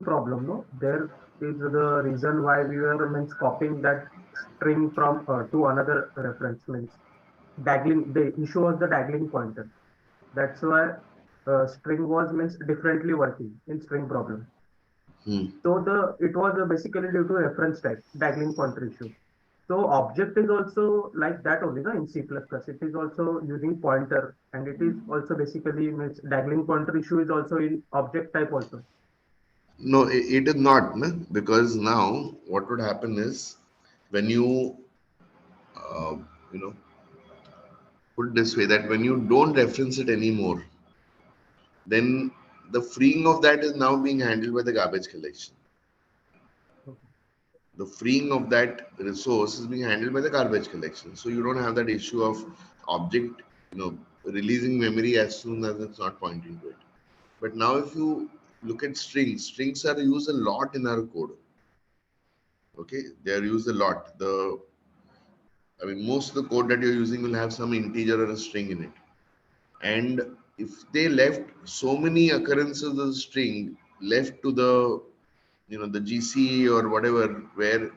problem, no? There is the reason why we were means copying that string from to another reference means daggling. The issue was the daggling pointer. That's why string was means differently working in string problem. Hmm. So the it was basically due to reference type daggling pointer issue. So object is also like that only, no? In C++, it is also using pointer, and it is also basically means daggling pointer issue is also in object type also. No, it is not, no? Because now what would happen is when uh, you know, put it this way, that when you don't reference it anymore, then the freeing of that is now being handled by the garbage collection. The freeing of that resource is being handled by the garbage collection. So you don't have that issue of object, releasing memory as soon as it's not pointing to it. But now if you look at strings, strings are used a lot in our code. Okay, they are used a lot. I mean, most of the code that you're using will have some integer or a string in it. And if they left so many occurrences of the string left to the GC or whatever, where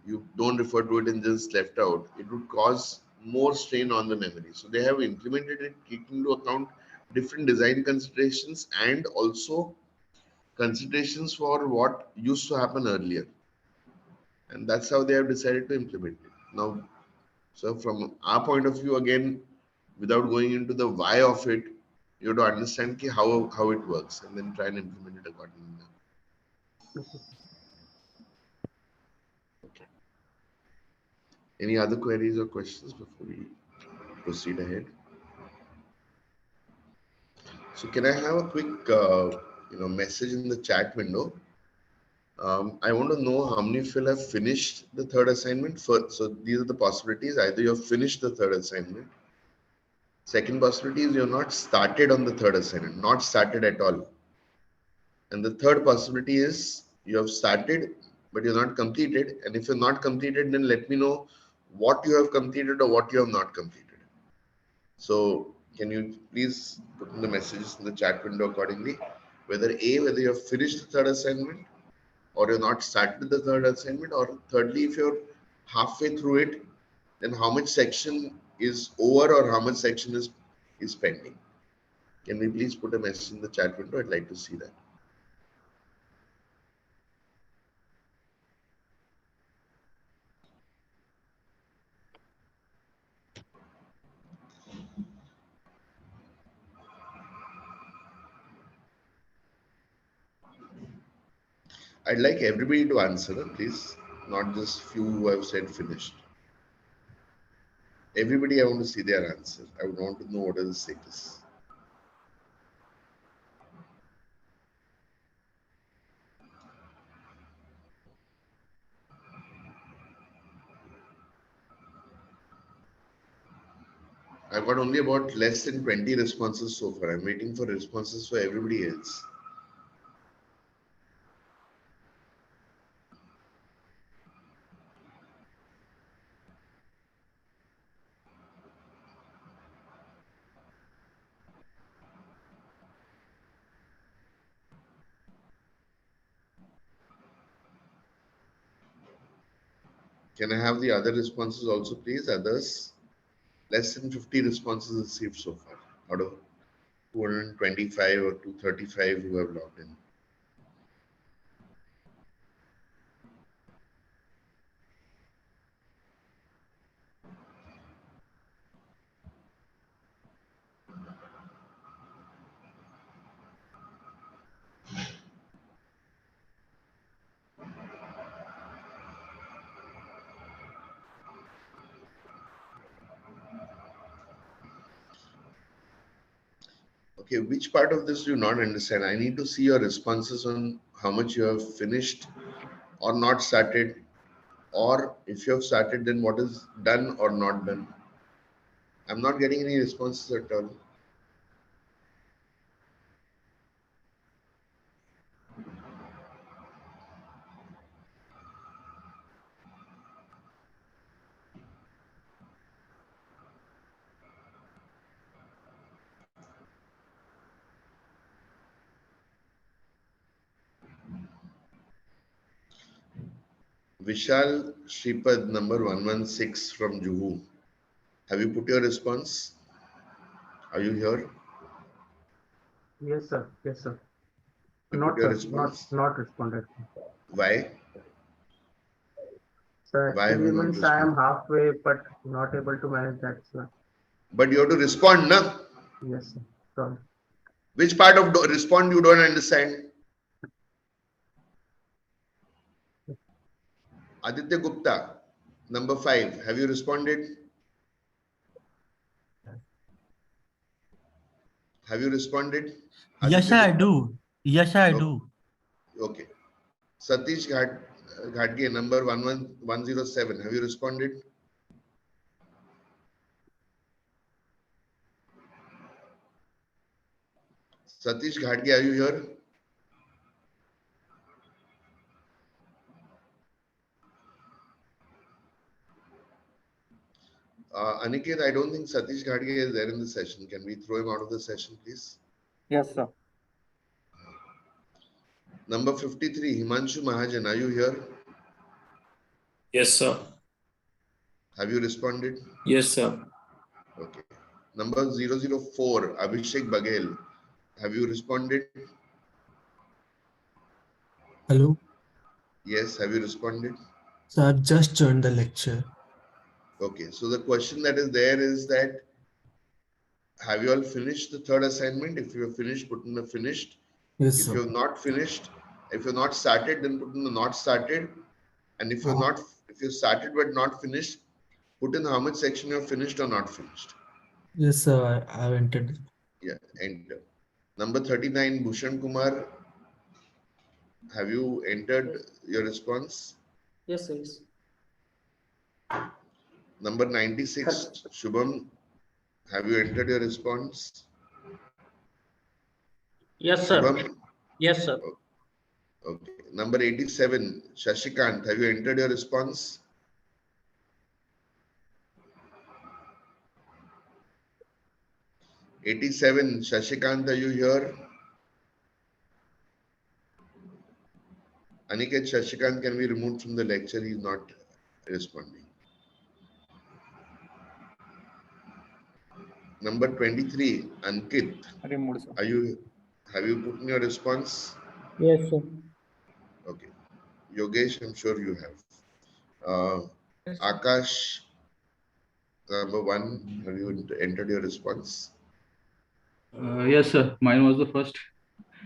you don't refer to it and just left out, it would cause more strain on the memory. So they have implemented it, taking into account different design considerations and also considerations for what used to happen earlier, and that's how they have decided to implement it now. So from our point of view, again, without going into the why of it, you have to understand how it works and then try and implement it accordingly. Okay. Any other queries or questions before we proceed ahead? So can I have a quick message in the chat window? I want to know how many of you have finished the third assignment. First, so these are the possibilities. Either you have finished the third assignment. Second possibility is you have not started on the third assignment, not started at all. And the third possibility is you have started, but you're not completed. And if you're not completed, then let me know what you have completed or what you have not completed. So can you please put in the messages in the chat window accordingly? Whether you have finished the third assignment or you're not started the third assignment, or thirdly, if you're halfway through it, then how much section is over or how much section is pending. Can we please put a message in the chat window? I'd like to see that. I'd like everybody to answer, please, not just few who have said finished. Everybody, I want to see their answer. I would want to know what is the status. I've got only about less than 20 responses so far. I'm waiting for responses for everybody else. Can I have the other responses also, please? Others? Less than 50 responses received so far out of 225 or 235 who have logged in. Okay, which part of this do you not understand? I need to see your responses on how much you have finished or not started, or if you have started, then what is done or not done. I'm not getting any responses at all. Vishal Shripad, number 116 from Juhu. Have you put your response? Are you here? Yes, sir. Yes, sir. You put your Not response? responded. Why? So Why have actually you not means I am responded? halfway, but not able to manage that, sir. But you have to respond, na? Yes, sir. Sorry. Which part of respond you don't understand? Aditya Gupta, number 5. Have you responded? Have you responded? Yes, Aditya I Gupta. do. Yes, I Okay. do. Okay. Satish Ghatge, number 11107. Have you responded? Satish Ghatge, are you here? Aniket, I don't think Satish Ghatge is there in the session. Can we throw him out of the session, please? Yes, sir. Number 53, Himanshu Mahajan, are you here? Yes, sir. Have you responded? Yes, sir. Okay. Number 004, Abhishek Baghel, have you responded? Hello. Yes, have you responded? So I've just joined the lecture. Okay, so the question that is there is that have you all finished the third assignment? If you have finished, put in the finished. Yes, If sir. you have not finished, if you're not started, then put in the not started. And if you're Uh, not, if you started but not finished, put in how much section you have finished or not finished. Yes, sir. I've entered. Yeah, enter. Number 39, Bhushan Kumar, have you entered Yes. your response? Yes, yes. Number 96, Shubham, have you entered your response? Yes, sir. Shubham? Yes, sir. Okay. Number 87, Shashikant, have you entered your response? '87, Shashikant, are you here? Aniket, Shashikant can be removed from the lecture. He's not responding. Number 23, Ankit, Removed, sir. have you put in your response? Yes, sir. Okay. Yogesh, I'm sure you have. Akash, number 1, have you entered your response? Yes, sir. Mine was the first.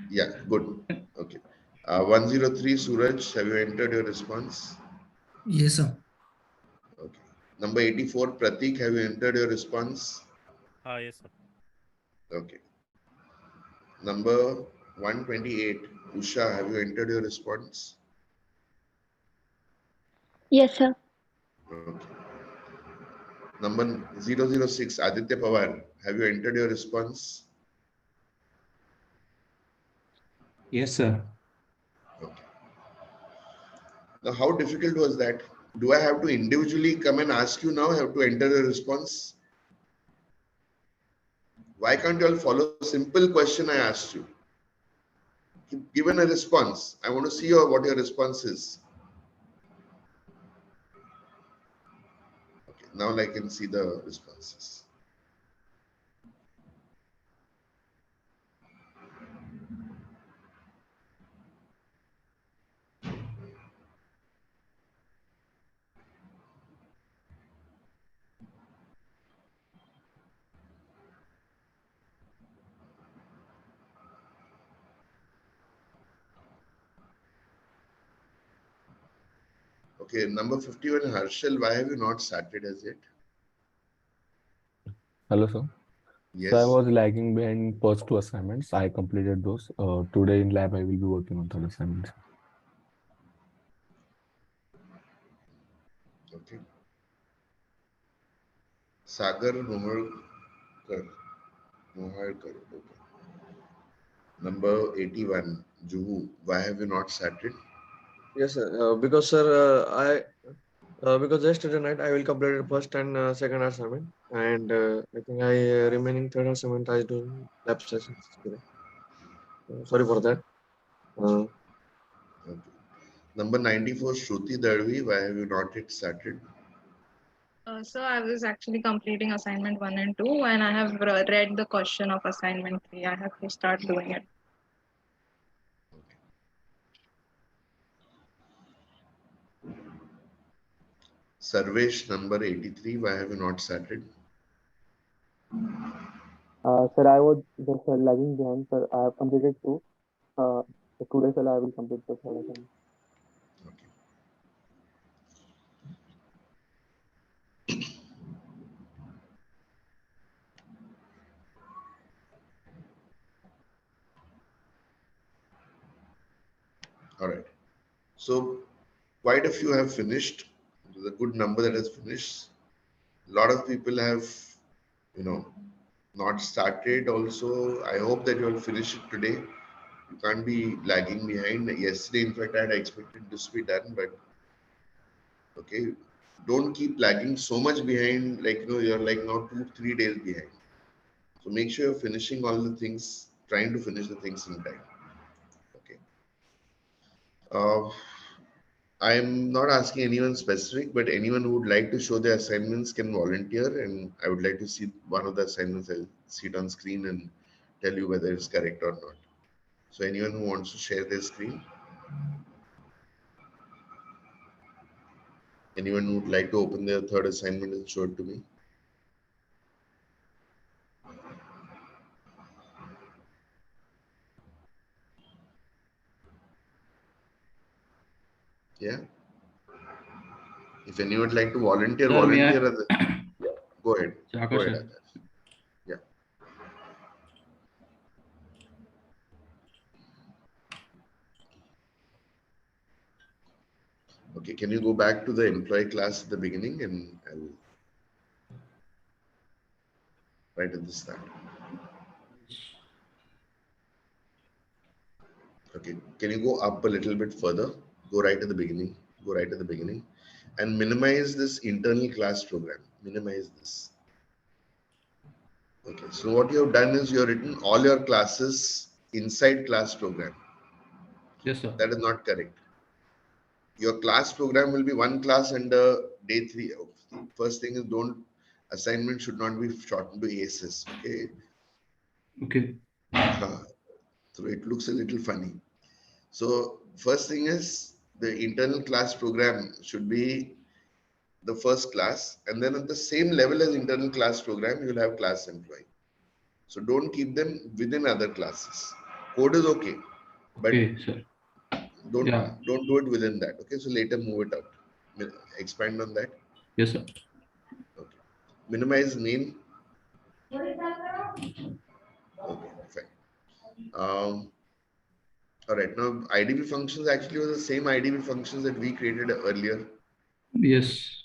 Yeah, good. Okay. 103, Suraj, have you entered your response? Yes, sir. Okay. Number 84, Pratik, have you entered your response? Yes, sir. Okay. Number 128, Usha, have you entered your response? Yes, sir. Okay. Number 006, Aditya Pawar, have you entered your response? Yes, sir. Okay. Now, how difficult was that? Do I have to individually come and ask you now? I have to enter a response? Why can't you all follow a simple question I asked you? Given a response. I want to see what your response is. Okay, now I can see the responses. Okay, number 51, Harshal, why have you not started as yet? Hello, sir. So I Yes. was lagging behind first two assignments. I completed those. Today in lab, I will be working on third assignment. Okay. Sagar Moharkar. Okay. Number 81, Juhu, why have you not started? Yes, sir. Because sir, because yesterday night I will complete the first and second assignment, and I think I remaining third assignment I do lab sessions today. Sorry for that. Okay. Number 94, Shruti Darvi, why have you not yet started? So I was actually completing assignment 1 and 2, and I have read the question of assignment 3. I have to start doing it. Sarvesh, number 83, why have you not started? Sir, I was just lagging behind, sir. I have completed 2. So today, sir, I will complete the third assignment. Okay. All right. So quite a few have finished. There's a good number that has finished. A lot of people have, not started also. I hope that you will finish it today. You can't be lagging behind. Yesterday, in fact, I had expected this to be done, but okay, don't keep lagging so much behind. Like, you're like now 2-3 days behind. So make sure you're finishing all the things, trying to finish the things in time. Okay. I'm not asking anyone specific, but anyone who would like to show their assignments can volunteer, and I would like to see one of the assignments. I'll see it on screen and tell you whether it's correct or not. So anyone who wants to share their screen? Anyone who would like to open their third assignment and show it to me? Yeah. If anyone would like to volunteer, Sir, may volunteer. I? Yeah. Go ahead. Akash, Go ahead, sir. Akash. Yeah. Okay. Can you go back to the employee class at the beginning, and I'll right at the start. Okay. Can you go up a little bit further? Go right at the beginning. Go right at the beginning, and minimize this internal class program. Minimize this. Okay. So what you have done is you have written all your classes inside class program. Yes, sir. That is not correct. Your class program will be one class under day 3. First thing is assignment should not be shortened to ASS. Okay. Okay. So it looks a little funny. So first thing is the internal class program should be the first class, and then at the same level as internal class program, you'll have class employee. So don't keep them within other classes. Code is okay, but Okay, sir. don't Yeah. do it within that. Okay, so later move it out. Expand on that. Yes, sir. Okay. Minimize name. Okay, fine. All right. Now IDB functions actually were the same IDB functions that we created earlier. Yes.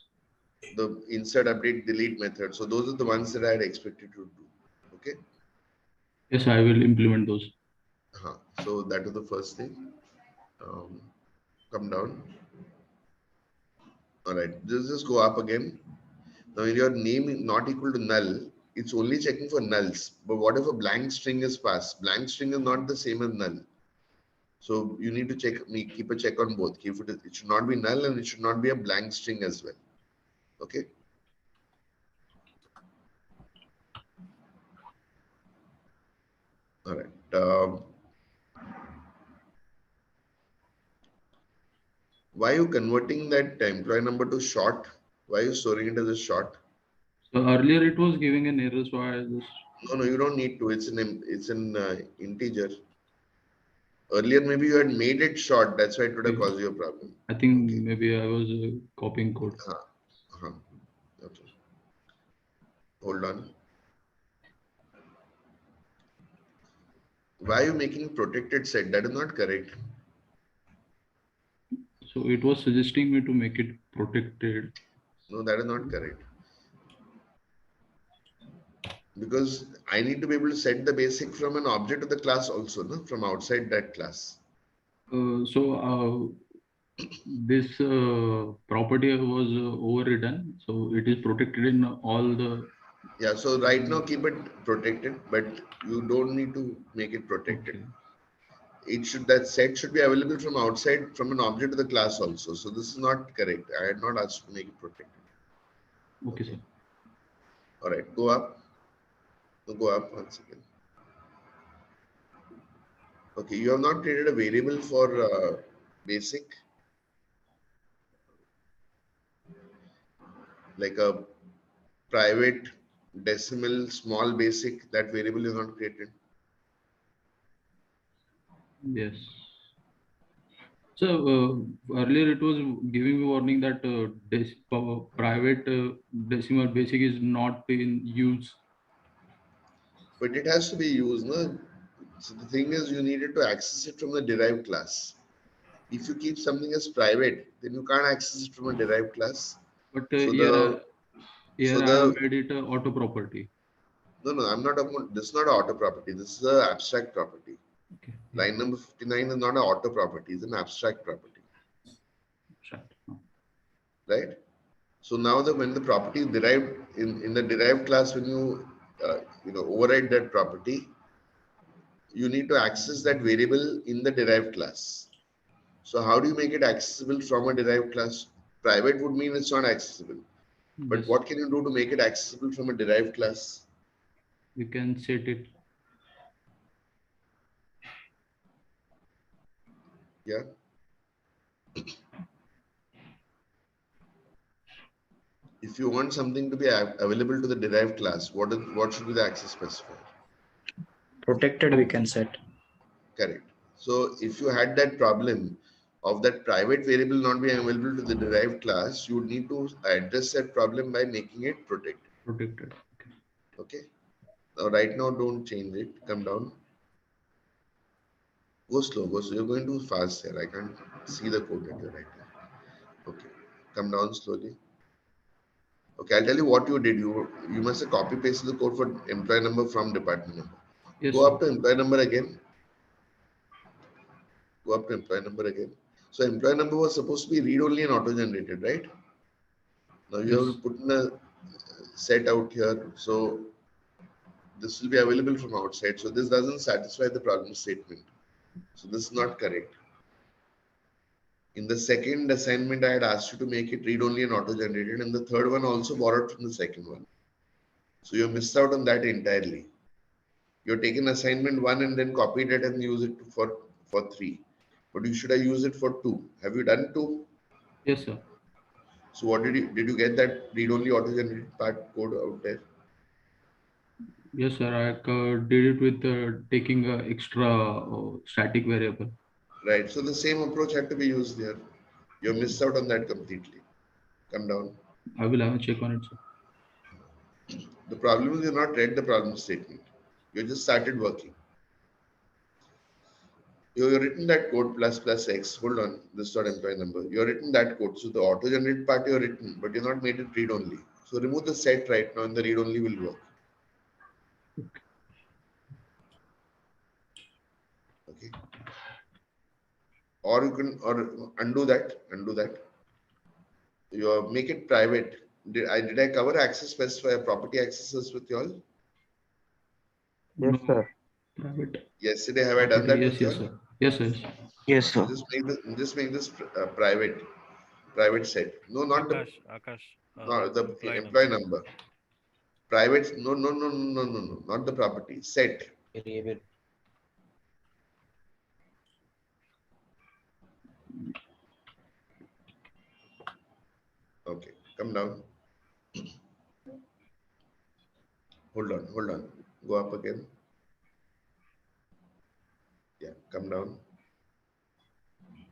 The insert, update, delete method. So those are the ones that I had expected to do. Okay. Yes, I will implement those. So that was the first thing. Come down. All right. Just go up again. Now, if your name is not equal to null, it's only checking for nulls. But what if a blank string is passed? Blank string is not the same as null. So you need to keep a check on both. It should not be null and it should not be a blank string as well. Okay. All right. Why are you converting that employee number to short? Why are you storing it as a short? So earlier it was giving an error, so I just. No, you don't need to. It's an integer. Earlier, maybe you had made it short. That's why it would have caused you a problem. I think maybe I was copying code. Okay. Hold on. Why are you making protected set? That is not correct. So it was suggesting me to make it protected. No, that is not correct. Because I need to be able to set the basic from an object of the class also, no? From outside that class. This property was overridden, so it is protected in all the. Yeah, so right now keep it protected, but you don't need to make it protected. Okay. that set should be available from outside from an object of the class also. So this is not correct. I had not asked to make it protected. Okay, sir. All right, go up. Go up once again. Okay, you have not created a variable for basic, like a private decimal small basic. That variable is not created. Yes. So earlier it was giving me warning that private decimal basic is not in use. But it has to be used, no? So the thing is, you needed to access it from the derived class. If you keep something as private, then you can't access it from a derived class. But So here, so I have made it auto property. no, I'm not about, this is not an auto property. This is an abstract property. Okay. Line number 59 is not an auto property, it's an abstract property. Abstract. Right? So now when the property is derived in the derived class, when you override that property, you need to access that variable in the derived class. So how do you make it accessible from a derived class? Private would mean it's not accessible. But Yes. what can you do to make it accessible from a derived class? You can set it. Yeah. If you want something to be available to the derived class, what should be the access specifier? Protected we can set. Correct. So if you had that problem of that private variable not being available to the derived class, you would need to address that problem by making it protected. Protected. Okay. Now right now don't change it. Come down. Go slow. Go slow. You're going too fast here. I can't see the code that you're writing. Okay. Come down slowly. Okay, I'll tell you what you did. You must have copy pasted the code for employee number from department number. Yes, Go sir. up to employee number again. Go up to employee number again. So employee number was supposed to be read only and auto generated, right? Now you have to put in a set out here. So this will be available from outside. So this doesn't satisfy the problem statement. So this is not correct. In the second assignment, I had asked you to make it read only and auto generated, and the third one also borrowed from the second one. So you missed out on that entirely. You're taken assignment 1 and then copied it and use it for 3. But you should have used it for 2. Have you done 2? Yes, sir. So what did you get that read only auto generated part code out there? Yes, sir. I did it with taking extra static variable. Right. So the same approach had to be used there. You missed out on that completely. Come down. I will have a check on it, sir. The problem is you've not read the problem statement. You just started working. You've written that code plus x. Hold on, this dot employee number. You've written that code. So the auto generate part you've written, but you've not made it read only. So remove the set right now and the read only will work. Okay. Or you can undo that. You make it private. Did I cover access specifier property accesses with you all? Yes, sir. Private. Yesterday have I done that Yes, with you yes, all? sir. Yes, sir. Yes, sir. Just make this private set. No, not the employee number. Private. No, not the property set. Okay, come down. Hold on. Go up again. Yeah, come down.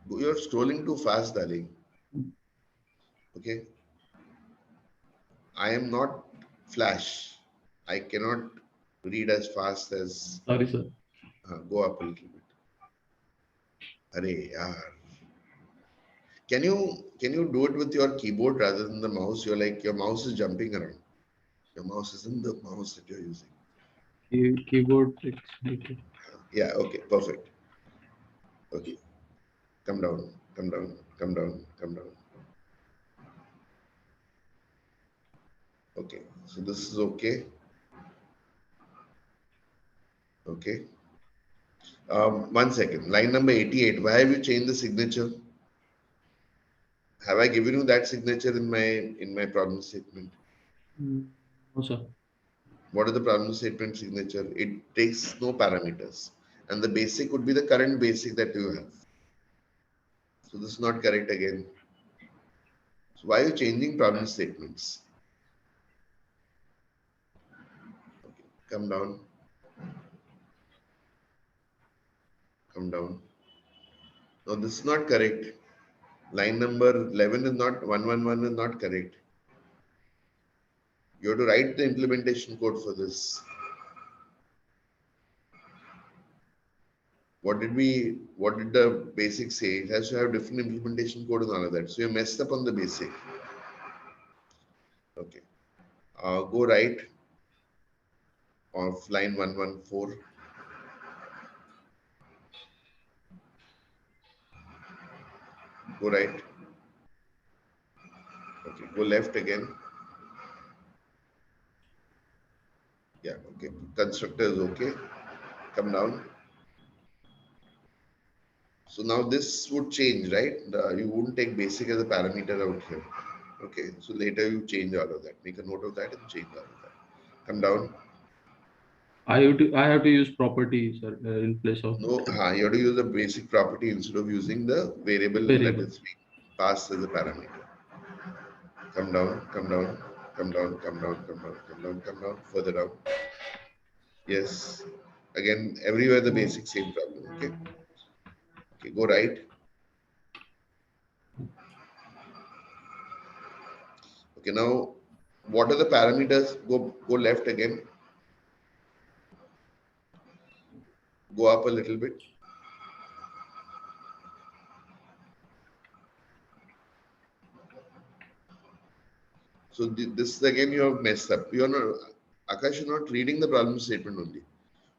You're scrolling too fast, darling. Okay. I am not Flash. I cannot read as fast as. Sorry, sir. Go up a little bit. Arey, yaar. Can you do it with your keyboard rather than the mouse? You're like your mouse is jumping around. Your mouse isn't the mouse that you're using. Keyboard. Yeah. Okay. Perfect. Okay. Come down. Okay. So this is okay. Okay. 1 second. Line number 88. Why have you changed the signature? Have I given you that signature in my problem statement? No, sir. What is the problem statement signature? It takes no parameters, and the basic would be the current basic that you have. So this is not correct again. So why are you changing problem statements? Okay, come down. Come down. No, this is not correct. Line number 11 is not 111 is not correct. You have to write the implementation code for this. What did the basic say? It has to have different implementation code and all of that. So you messed up on the basic. Okay. Go right of line 114. Go right. Okay. Go left again. Yeah. Okay. Constructor is okay. Come down. So now this would change, right? You wouldn't take basic as a parameter out here. Okay. So later you change all of that. Make a note of that and change all of that. Come down. I have to use property, sir, in place of No, you have to use the basic property instead of using the variable that is being passed as a parameter. Come down, come down, come down, come down, come down, come down, come down, further down. Yes. Again, everywhere the basic same problem. Okay. Okay, go right. Okay, now what are the parameters? Go left again. Go up a little bit. So this again you have messed up. You're not, Akash, you're not reading the problem statement only.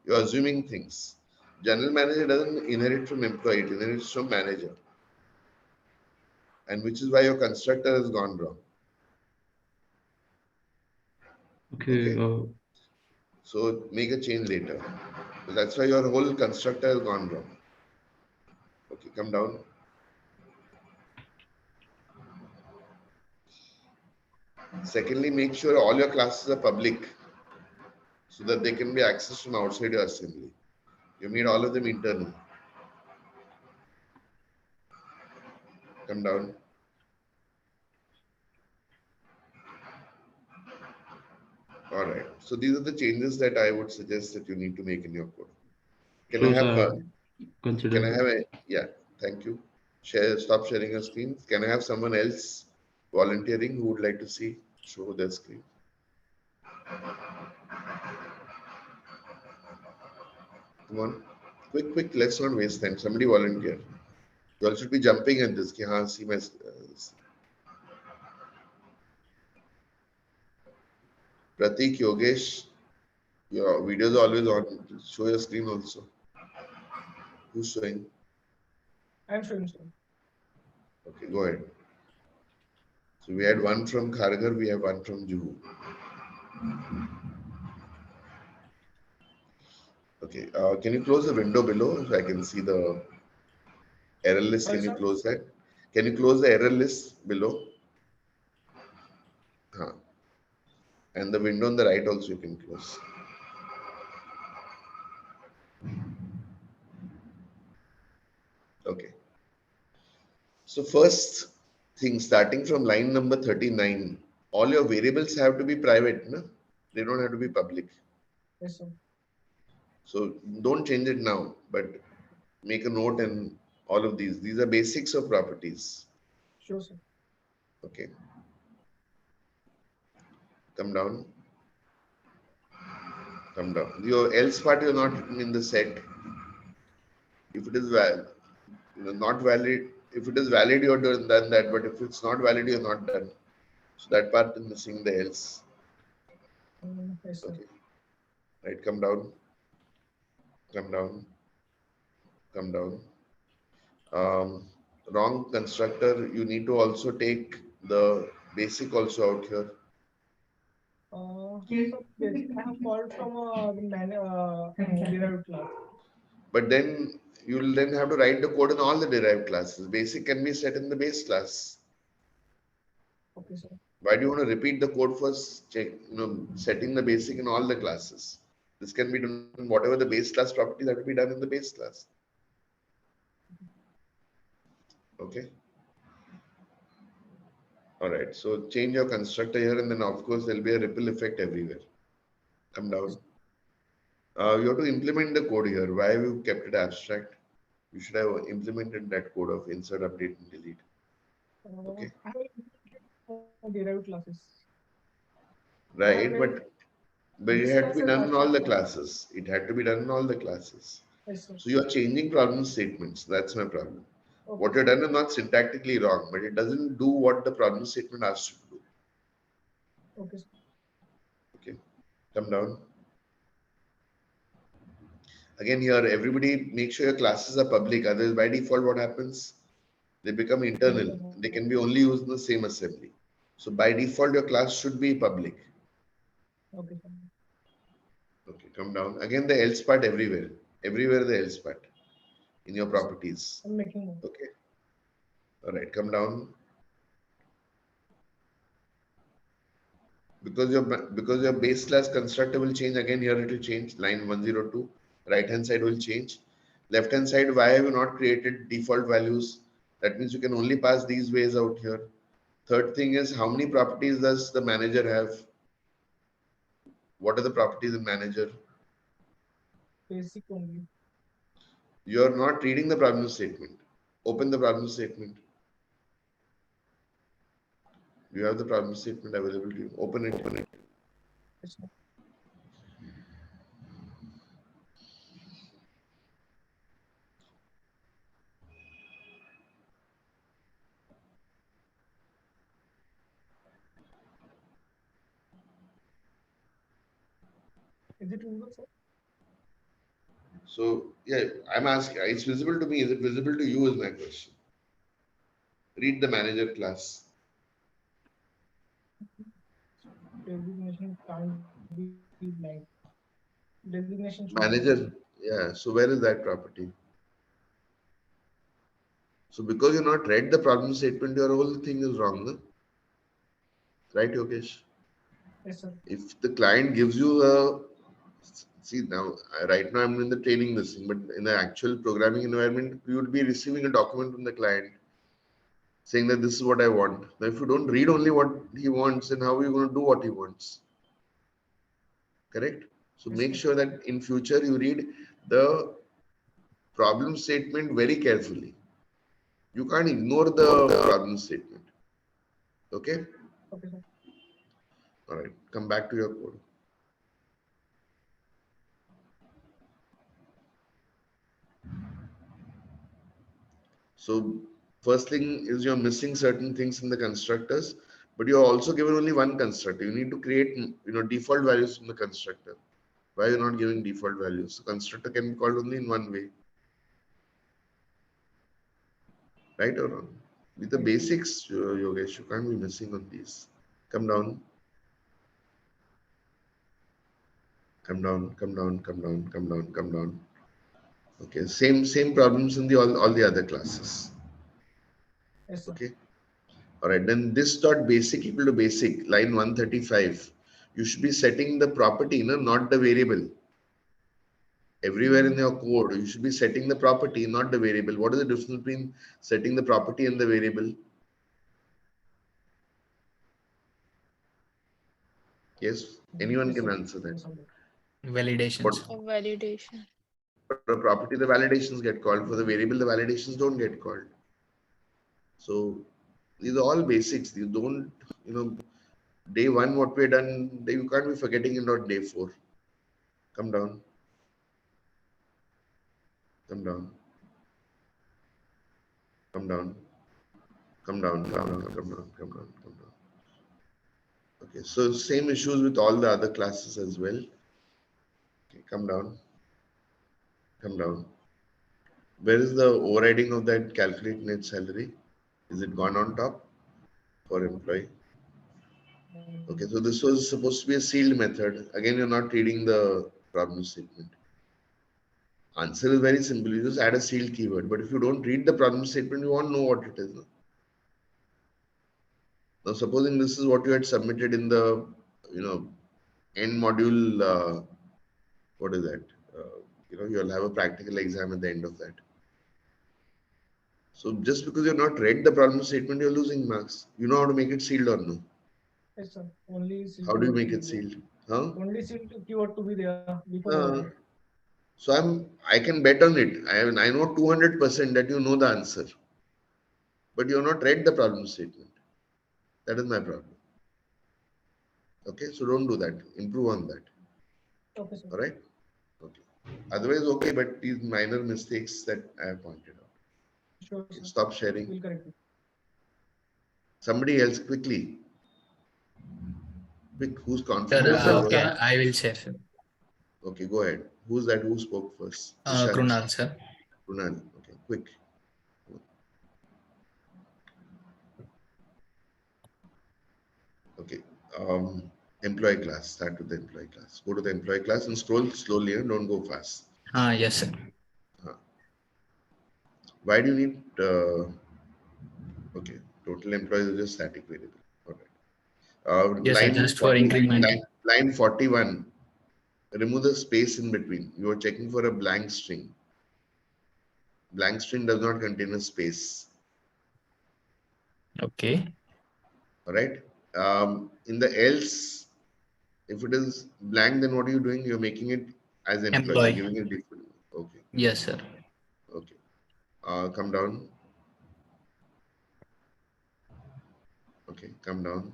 You're assuming things. General manager doesn't inherit from employee, it inherits from manager. And which is why your constructor has gone wrong. okay. So make a change later. So that's why your whole constructor has gone wrong. Okay, come down. Secondly, make sure all your classes are public so that they can be accessed from outside your assembly. You made all of them internal. Come down. All right. So these are the changes that I would suggest that you need to make in your code. Can I have? Consider. Can I have a? Yeah. Thank you. Stop sharing your screen. Can I have someone else volunteering who would like to show their screen? Come on. Quick. Let's not waste time. Somebody volunteer. You all should be jumping at this. See my. Pratik, Yogesh, your videos are always on. Show your screen also. Who's showing? I'm showing, sir. Okay, go ahead. So we had one from Kharghar, we have one from Juhu. Okay, can you close the window below so I can see the error list? Can you close that? Can you close the error list below? And the window on the right also you can close. Okay. So first thing, starting from line number 39, all your variables have to be private, no? They don't have to be public. Yes, sir. So don't change it now, but make a note and all of these. These are basics of properties. Sure, sir. Okay. Come down. Come down. Your else part you're not in the set. If it is not valid, if it is valid, you're done that. But if it's not valid, you're not done. So that part is missing the else. Yes, sir. Okay. Right. Come down. Come down. Come down. Wrong constructor. You need to also take the basic also out here. So basic I have called from the derived class. But then you'll then have to write the code in all the derived classes. Basic can be set in the base class. Okay, sir. Why do you want to repeat the code for setting the basic in all the classes? This can be done, whatever the base class properties have to be done in the base class. Okay. All right. So change your constructor here, and then of course there'll be a ripple effect everywhere. Come down. You have to implement the code here. Why have you kept it abstract? You should have implemented that code of insert, update, and delete. Okay. I have derived classes. Right, but it This had to class be is done in all the abstract. classes. It had to be done in all the classes. Yes, sir. So you are changing problem statements. That's my problem. Okay. What you've done is not syntactically wrong, but it doesn't do what the problem statement asks you to do. Okay, sir. Okay, come down. Again, here, everybody make sure your classes are public. Otherwise, by default, what happens? They become internal. They can be only used in the same assembly. So by default, your class should be public. Okay, sir. Okay, come down. Again, the else part everywhere. Everywhere the else part in your properties. I'm making one. Okay. All right, come down. Because your base class constructor will change, again here it will change. Line 102. Right hand side will change. Left hand side, why have you not created default values? That means you can only pass these ways out here. Third thing is, how many properties does the manager have? What are the properties in manager? Basic only. You are not reading the problem statement. Open the problem statement. You have the problem statement available to you. Open it. Yes, sir. Is it visible, sir? So yeah, I'm asking, it's visible to me. Is it visible to you is my question. Read the manager class. Designation can't be blank. Designation should be Manager, yeah. So where is that property? So because you're not read the problem statement, your whole thing is wrong, no? Right, Yogesh? Yes, sir. If the client gives you a see now, right now I'm in the training this thing, but in the actual programming environment, you would be receiving a document from the client saying that this is what I want. Now, if you don't read only what he wants, then how are you going to do what he wants? Correct? So Yes, make sir. sure that in future you read the problem statement very carefully. You can't ignore the problem statement. Okay? Okay, sir. All right. Come back to your code. So first thing is you're missing certain things in the constructors, but you're also given only one constructor. You need to create, default values from the constructor. Why are you not giving default values? The constructor can be called only in one way. Right or wrong? With the Right. basics, Yogesh, you can't be missing on these. Come down. Come down, come down, come down, come down, come down. Okay, same problems in the all the other classes. Yes, sir. Okay. All right, then this dot basic equal to basic, line 135. You should be setting the property, not the variable. Everywhere in your code, you should be setting the property, not the variable. What is the difference between setting the property and the variable? Yes, anyone Yes, can sir. answer that. Yes, sir. Validations. Validation. For a property, the validations get called. For the variable, the validations don't get called. So these are all basics. You don't, day one, what we've done, you can't be forgetting it on day 4. Come down. Come down. Come down. Come down. Come down. Come down. Come down. Come down. Okay, so same issues with all the other classes as well. Okay, come down. Come down. Where is the overriding of that calculate net salary? Is it gone on top for employee? Okay, so this was supposed to be a sealed method. Again, you're not reading the problem statement. Answer is very simple. You just add a sealed keyword. But if you don't read the problem statement, you won't know what it is. Now, supposing this is what you had submitted in the, end module. What is that? You'll have a practical exam at the end of that. So just because you've not read the problem statement, you're losing marks. You know how to make it sealed or no? Yes, sir. Only sealed How do you keyword make to it be there. sealed? Huh? Only sealed keyword to be there before. So I can bet on it. I know 200% that you know the answer, but you have not read the problem statement. That is my problem. Okay, so don't do that. Improve on that. Okay, sir. All right. Okay. Otherwise, okay, but these minor mistakes that I have pointed out. Sure, Okay, sir. stop sharing. We'll correct it. Somebody else quickly. Quick, who's Sir, confident? okay, I will share, sir. Okay, go ahead. Who's that? Who spoke first? Ishan. Krunal, sir. Krunal. Okay, quick. Okay. Employee class. Start with the employee class. Go to the employee class and scroll slowly and don't go fast. Yes, sir. Why do you need? Okay, total employees is just static variable. All right. Yes, sir, Line just for 40, incrementing. line 41. Remove the space in between. You are checking for a blank string. Blank string does not contain a space. Okay. All right. In the else, if it is blank, then what are you doing? You're making it as employee. You're Employee. giving it different. Okay. Yes, sir. Okay. Come down. Okay, come down.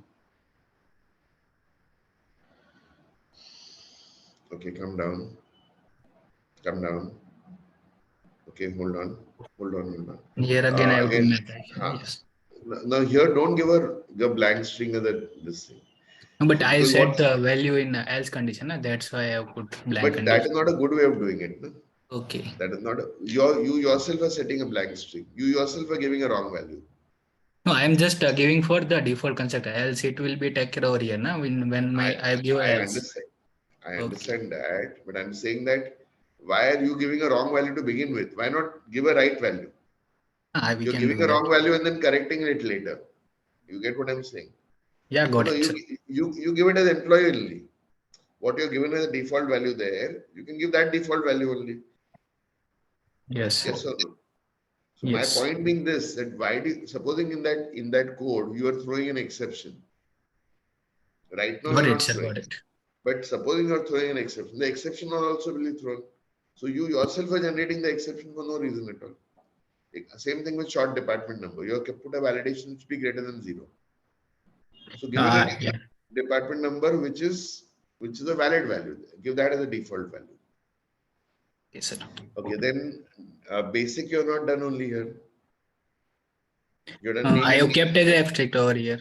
Okay, come down. Come down. Okay, hold on. Hold on, hold on. Here again, I have to Again, make action. Yes. now here don't give her the blank string of this thing. No, but So I because set what? the value in else condition. That's why I put blank But that is condition. not a good way of doing it. No? Okay. That is not you yourself are setting a blank string. You yourself are giving a wrong value. No, I'm just giving for the default constructor. Else it will be taken over here. Now when I give I else. understand. I understand that, but I'm saying that why are you giving a wrong value to begin with? Why not give a right value? We You're can giving do a that. wrong value and then correcting it later. You get what I'm saying? Yeah, got No, it. you give it as employee only. What you're given as a default value there, you can give that default value only. Yes. Yes or no? So my Yes. point being this, that supposing in that code you are throwing an exception. Right now Got you're it, not sir. throwing. Got it. But supposing you're throwing an exception, the exception will also be thrown. So you yourself are generating the exception for no reason at all. Same thing with short department number. You have put a validation which be greater than 0. So give it a Yeah. department number which is a valid value. Give that as a default value. Yes, sir. Okay, then basic you're not done only here. You're done I have naming. kept as abstract over here.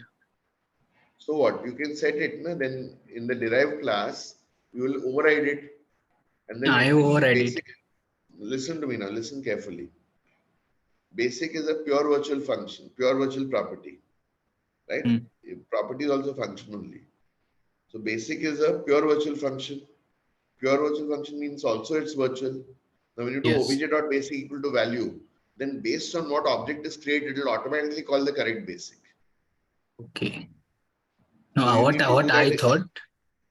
So what? You can set it. No? Then in the derived class, you will override it. And then I in override basic, it. listen to me now, listen carefully. Basic is a pure virtual function, pure virtual property, right? Property is also function only. So basic is a pure virtual function. Pure virtual function means also it's virtual. Now when you do Yes. obj.basic equal to value, then based on what object is created, it will automatically call the correct basic. Okay. No, So you need to what do I that. thought.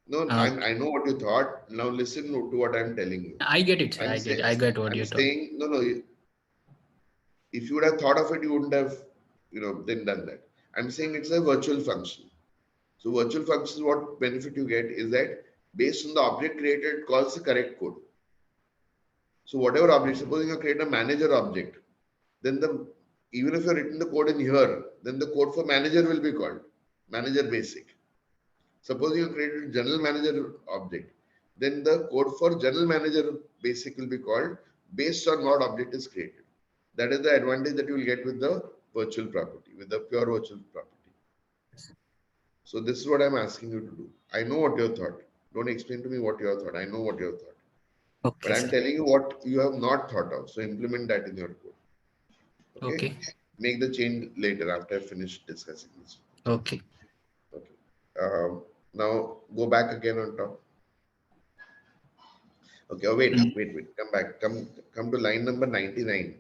No, I know what you thought. Now listen to what I'm telling you. I get it, sir. I get what I'm you thought. saying, no. If you would have thought of it, you wouldn't have, then done that. I'm saying it's a virtual function. So virtual functions, what benefit you get is that based on the object created, it calls the correct code. So whatever object, supposing you create a manager object, then even if you've written the code in here, then the code for manager will be called manager basic. Suppose you created a general manager object, then the code for general manager basic will be called based on what object is created. That is the advantage that you will get with the virtual property, with the pure virtual property. So this is what I'm asking you to do. I know what you thought. Don't explain to me what you thought. I know what you thought. Okay, but I'm telling you what you have not thought of. So implement that in your code. Okay? Make the change later after I finish discussing this. Okay. Okay. Now go back again on top. Okay, wait. Come back. Come to line number 99.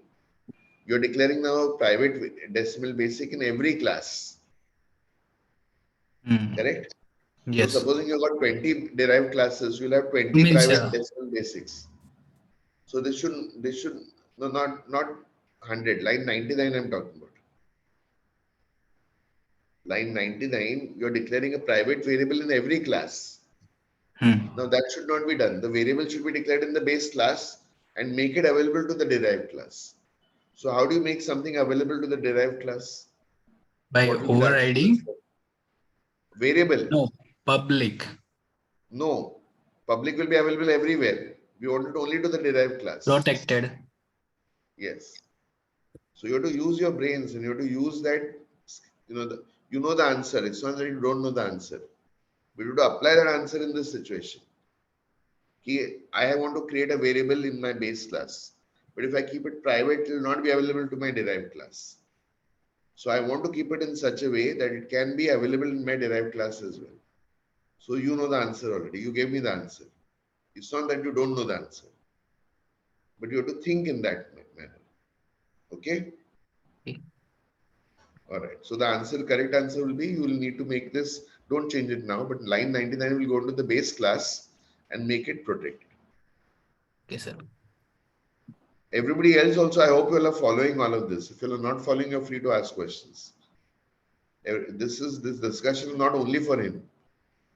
You're declaring now a private decimal basic in every class. Correct? So Yes. supposing you've got 20 derived classes, you'll have 20 Means, private decimal basics. So this should no, not 100. Line 99 I'm talking about. Line 99, you're declaring a private variable in every class. Now that should not be done. The variable should be declared in the base class and make it available to the derived class. So how do you make something available to the derived class? By What will be the overriding? step? Variable. No, public. No, public will be available everywhere. We want it only to the derived class. Protected. Yes. So you have to use your brains and you have to use that, you know the answer. It's not that you don't know the answer. But you have to apply that answer in this situation. I want to create a variable in my base class. But if I keep it private, it will not be available to my derived class. So I want to keep it in such a way that it can be available in my derived class as well. So you know the answer already. You gave me the answer. It's not that you don't know the answer. But you have to think in that manner. Okay? All right. So the correct answer will be, you will need to make this, don't change it now, but line 99 will go into the base class and make it protected. Okay, sir. Everybody else also, I hope you all are following all of this. If you are not following, you're free to ask questions. This discussion is not only for him.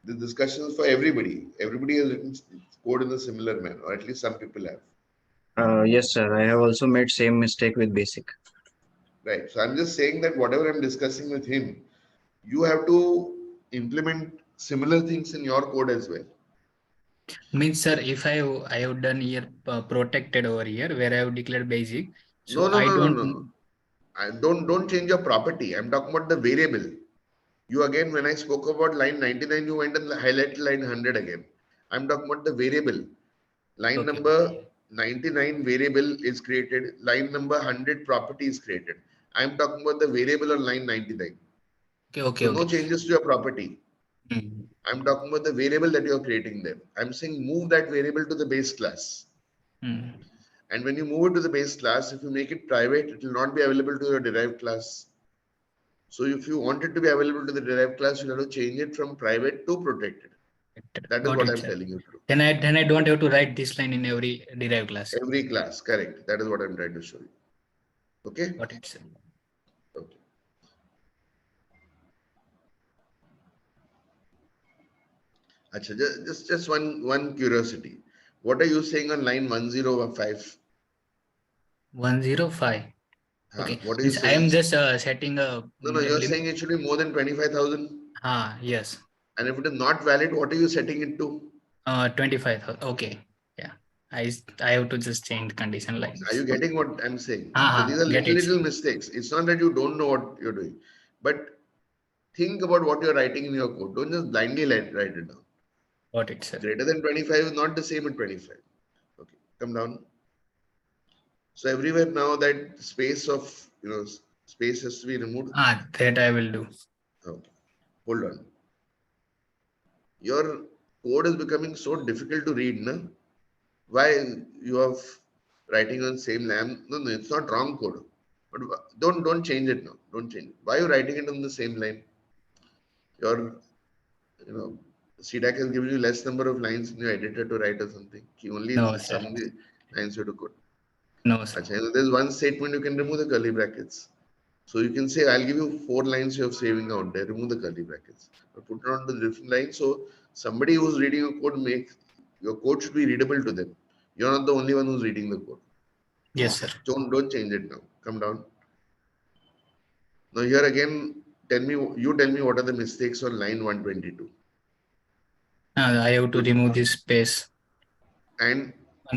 This discussion is for everybody. Everybody has written code in a similar manner, or at least some people have. Yes, sir. I have also made same mistake with basic. Right. So I'm just saying that whatever I'm discussing with him, you have to implement similar things in your code as well. Means, sir, if I have done here protected over here where I have declared basic. So No. Don't change your property. I'm talking about the variable. You again, when I spoke about line 99, you went and highlighted line 100 again. I'm talking about the variable. Line number 99 variable is created. Line number 100 property is created. I'm talking about the variable on line 99. Okay. No changes to your property. I'm talking about the variable that you're creating there. I'm saying move that variable to the base class. And when you move it to the base class, if you make it private, it will not be available to your derived class. So if you want it to be available to the derived class, you have to change it from private to protected. That is what I'm telling you to do. Then I don't have to write this line in every derived class. Every class, correct. That is what I'm trying to show you. Okay? Got it, sir. Okay. Achha, just one curiosity. What are you saying on line 105? 105. Okay. What are you saying? I am just setting a. No, you're saying it should be more than 25,000. Yes. And if it is not valid, what are you setting it to? 25,000. Okay. Yeah. I have to just change condition lines. Are you getting what I'm saying? So these are little mistakes. It's not that you don't know what you're doing, but think about what you're writing in your code. Don't just blindly write it down. Got it, sir. Greater than 25 is not the same at 25. Okay, come down. So everywhere now that space has to be removed. That I will do. Okay, hold on. Your code is becoming so difficult to read, no? Why you are writing on same line? No, it's not wrong code. But don't change it now. Don't change it. Why are you writing it on the same line? Your CDAC has given you less number of lines in your editor to write or something. Only some of the lines you have to code. No, sir. There's one statement you can remove the curly brackets. So you can say, I'll give you 4 lines you have saving out there. Remove the curly brackets. But put it on the different lines. So somebody who's reading your code your code should be readable to them. You're not the only one who's reading the code. Yes, sir. Don't change it now. Come down. Now here again, tell me what are the mistakes on line 122. I have to remove this space. And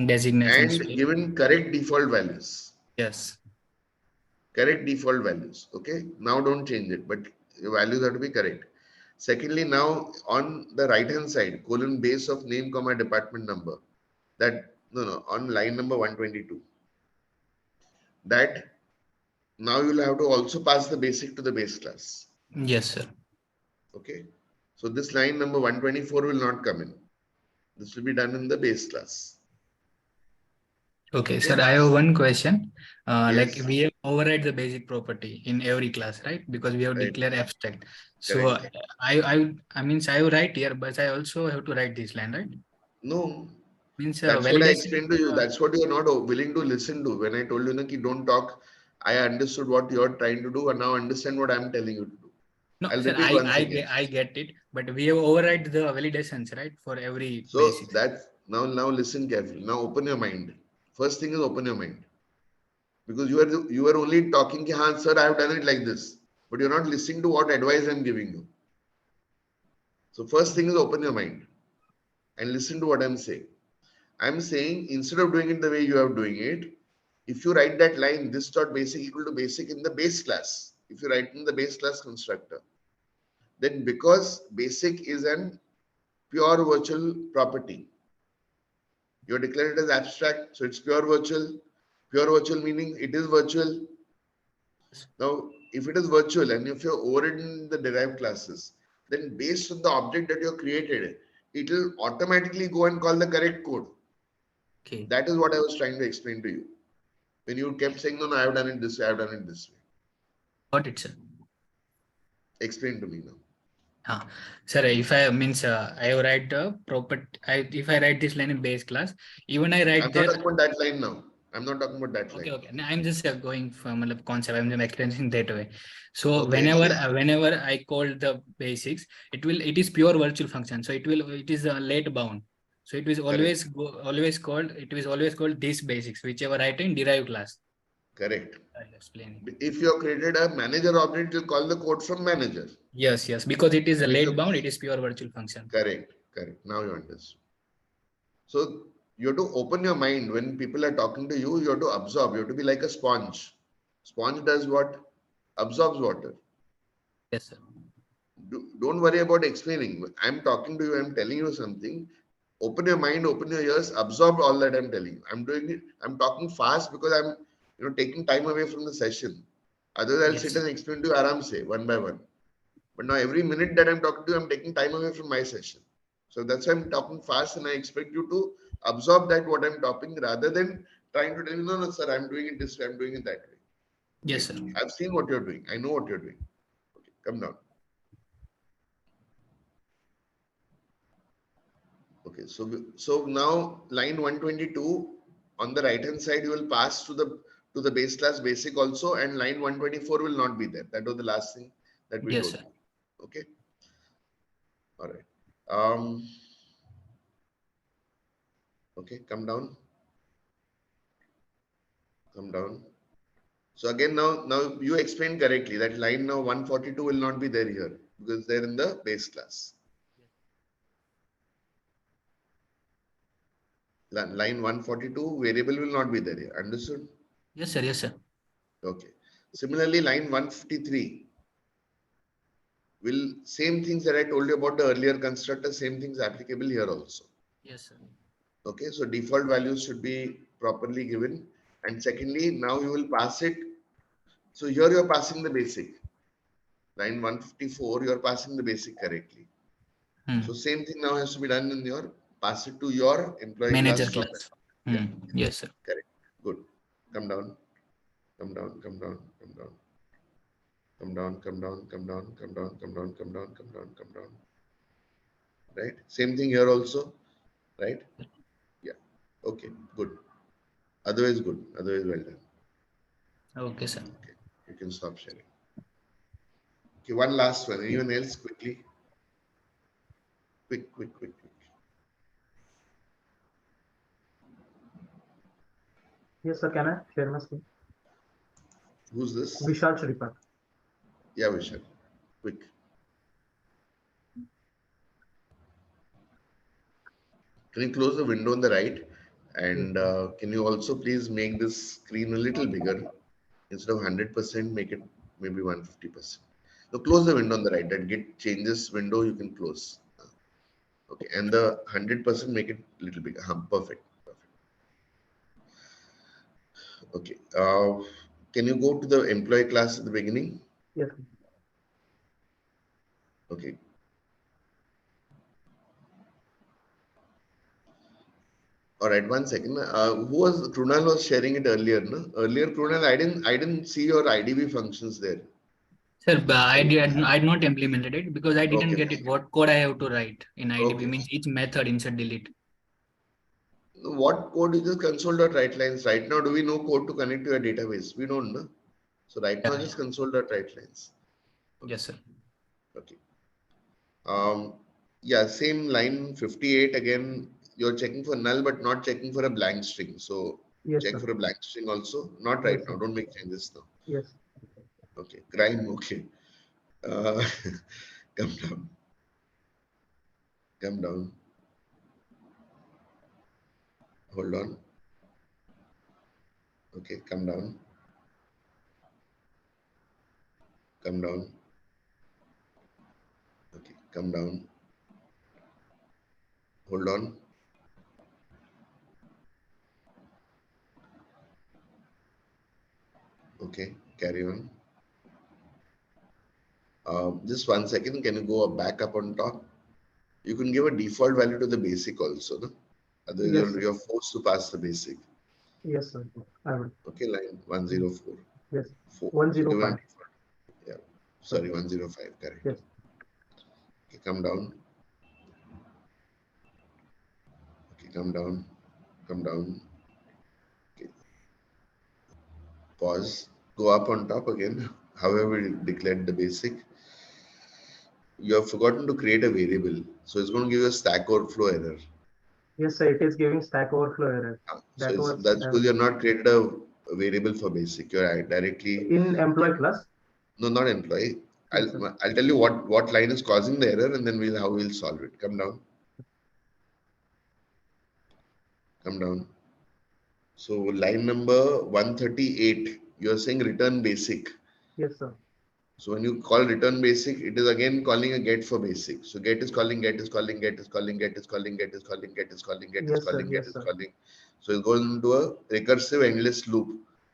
designation space. Given correct default values. Yes. Correct default values. Okay. Now don't change it, but your values have to be correct. Secondly, now on the right hand side, colon base of name, comma, department number. On line number 122. That now you'll have to also pass the basic to the base class. Yes, sir. Okay. So this line number 124 will not come in. This will be done in the base class. Okay, sir, I have one question. Like Yes. we have override the basic property in every class, right? Because we have Right. declared abstract. So Correct. I means I write here, but I also have to write this line, right? No, Means that's what I validation. explained to you. That's what you are not willing to listen to. When I told you, ki don't talk, I understood what you are trying to do, and now understand what I am telling you to do. No, I'll sir, repeat once again. I get it, but we have override the validations, right? For every So basic. that's now listen carefully. Now open your mind. First thing is open your mind, because you are only talking, ki, haan, sir, I have done it like this, but you're not listening to what advice I'm giving you. So first thing is open your mind and listen to what I'm saying. I'm saying instead of doing it the way you are doing it, if you write that line, this dot basic equal to basic in the base class, if you write in the base class constructor, then because basic is an pure virtual property, you declare it as abstract, so it's pure virtual. Pure virtual meaning it is virtual. Now, if it is virtual and if you're overridden the derived classes, then based on the object that you created, it will automatically go and call the correct code. Okay. That is what I was trying to explain to you. When you kept saying, no, I have done it this way, I have done it this way. Got it, sir. Explain to me now. Sir, if I means I write the property, if I write this line in base class, even I write I'm there. not talking about that line now. I'm not talking about that line. Okay. No, I'm just going from a concept. I'm just experiencing that way. So Okay. whenever I call the basics, it is pure virtual function. So it is a late bound. So it is always always called this basics, whichever I write in derived class. Correct. I'll explain it. If you have created a manager object, you'll call the code from manager. Yes, because it is a And late bound, it is pure virtual function. Correct. Now you understand. So you have to open your mind when people are talking to you. You have to absorb. You have to be like a sponge. Sponge does what? Absorbs water. Yes, sir. Don't worry about explaining. I'm talking to you. I'm telling you something. Open your mind, open your ears, absorb all that I'm telling you. I'm doing it. I'm talking fast because I'm taking time away from the session. Otherwise, I'll sit and explain to you aram se, one by one. But now every minute that I'm talking to you, I'm taking time away from my session. So that's why I'm talking fast, and I expect you to absorb that what I'm talking rather than trying to tell you, no, sir, I'm doing it this way, I'm doing it that way. Okay? Yes, sir. I've seen what you're doing. I know what you're doing. Okay, come down. Okay, so now line 122 on the right hand side, you will pass to the base class basic also, and line 124 will not be there. That was the last thing that we told you. Okay. All right. Okay, come down. Come down. So again, now you explained correctly that line now 142 will not be there here because they're in the base class. Line 142 variable will not be there here. Understood? Yes, sir. Yes, sir. Okay. Similarly, line 153 will same things that I told you about the earlier constructor, same things applicable here also. Yes, sir. Okay, so default values should be properly given. And secondly, now you will pass it. So here you are passing the basic. Line 154, you are passing the basic correctly. So same thing now has to be done in your pass it to your employee Manager class. class. Yeah. Yes, sir. Correct. Good. Come down. Come down. Come down. Come down. Come down. Come down. Come down. Come down. Come down. Come down. Come down. Come down. Right. Same thing here also. Right. Yeah. Okay. Good. Otherwise, good. Otherwise, well done. Okay, sir. Okay. You can stop sharing. Okay. One last one. Anyone else? Quickly. Quick. Yes, sir. Can I share my screen? Who's this? Vishal Shripad. Yeah, Vishal. Quick. Can you close the window on the right? And can you also please make this screen a little bigger? Instead of 100%, make it maybe 150%. So close the window on the right. That get changes window you can close. Okay, and the 100% make it a little bigger. Perfect. Okay. Can you go to the employee class at the beginning? Yes. Okay. All right, one second. Who was Krunal was sharing it earlier, no? Earlier, Krunal, I didn't see your IDB functions there. Sir, but I not implemented it because I didn't Okay, get it. What code I have to write in IDB okay. means each method insert delete. What code is this console.write lines? Right now, do we know code to connect to your database? We don't know. So right now, Yeah, just console.write lines. yes, sir. Okay. Yeah, same line 58 again. You're checking for null, but not checking for a blank string. So Yes, check sir. for a blank string also. Not Yes, right now. sir. Don't make changes now. Yes. Okay. Crime. Okay. Uh, come down. Come down. Hold on. Okay. Come down. Come down. Okay. Come down. Hold on. Okay. Carry on. Just 1 second. Can you go back up on top? You can give a default value to the basic also, no? Otherwise, Yes, sir. you're forced to pass the basic. Yes, sir. I will. Okay, line 104. Yes. 4. So give a 105. default. Yeah. Sorry, 105. Correct. Yes. Okay, come down. Okay, come down. Come down. Okay. Pause. Go up on top again. However, you declared the basic. You have forgotten to create a variable. So it's going to give you a Stack Overflow error. Yes, sir. It is giving Stack Overflow error. So That was that's because you're not created a variable for basic. You're directly in employee class. no, not employee. Yes, sir. I'll tell you what line is causing the error, and then we'll solve it. Come down. Come down. So line number 138, you're saying return basic. Yes, sir. So when you call return basic, it is again calling a get for basic. So get is calling, get is calling, get is calling, get is calling, get is calling, get is calling, get is Yes, sir. calling, get Yes, is sir. calling. So it goes into a recursive endless loop,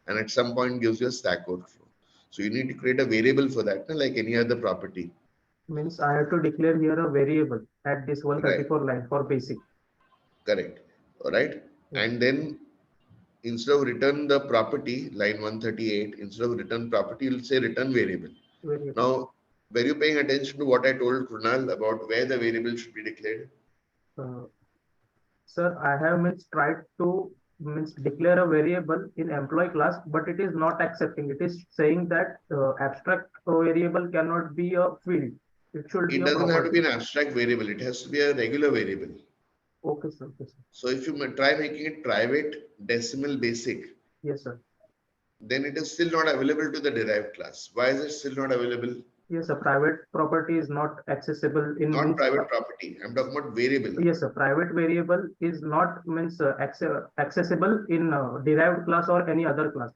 and at some point gives you a Stack Overflow. So you need to create a variable for that, like any other property. Means I have to declare here a variable at this Right. 134 line for basic. Correct. All right. Yes. And then instead of return the property, line 138, instead of return property, you'll say return variable. Variable. Now, were you paying attention to what I told Krunal about where the variable should be declared? Sir, I have tried to declare a variable in employee class, but it is not accepting. It is saying that abstract variable cannot be a field. It should be It a doesn't have to be property. an abstract variable. It has to be a regular variable. Okay, sir. Okay, sir. So if you try making it private decimal basic, Yes, sir. then it is still not available to the derived class. Why is it still not available? Yes, a private property is not accessible in Not private property. I'm talking about variable. Yes, a private variable is not accessible in derived class or any other class.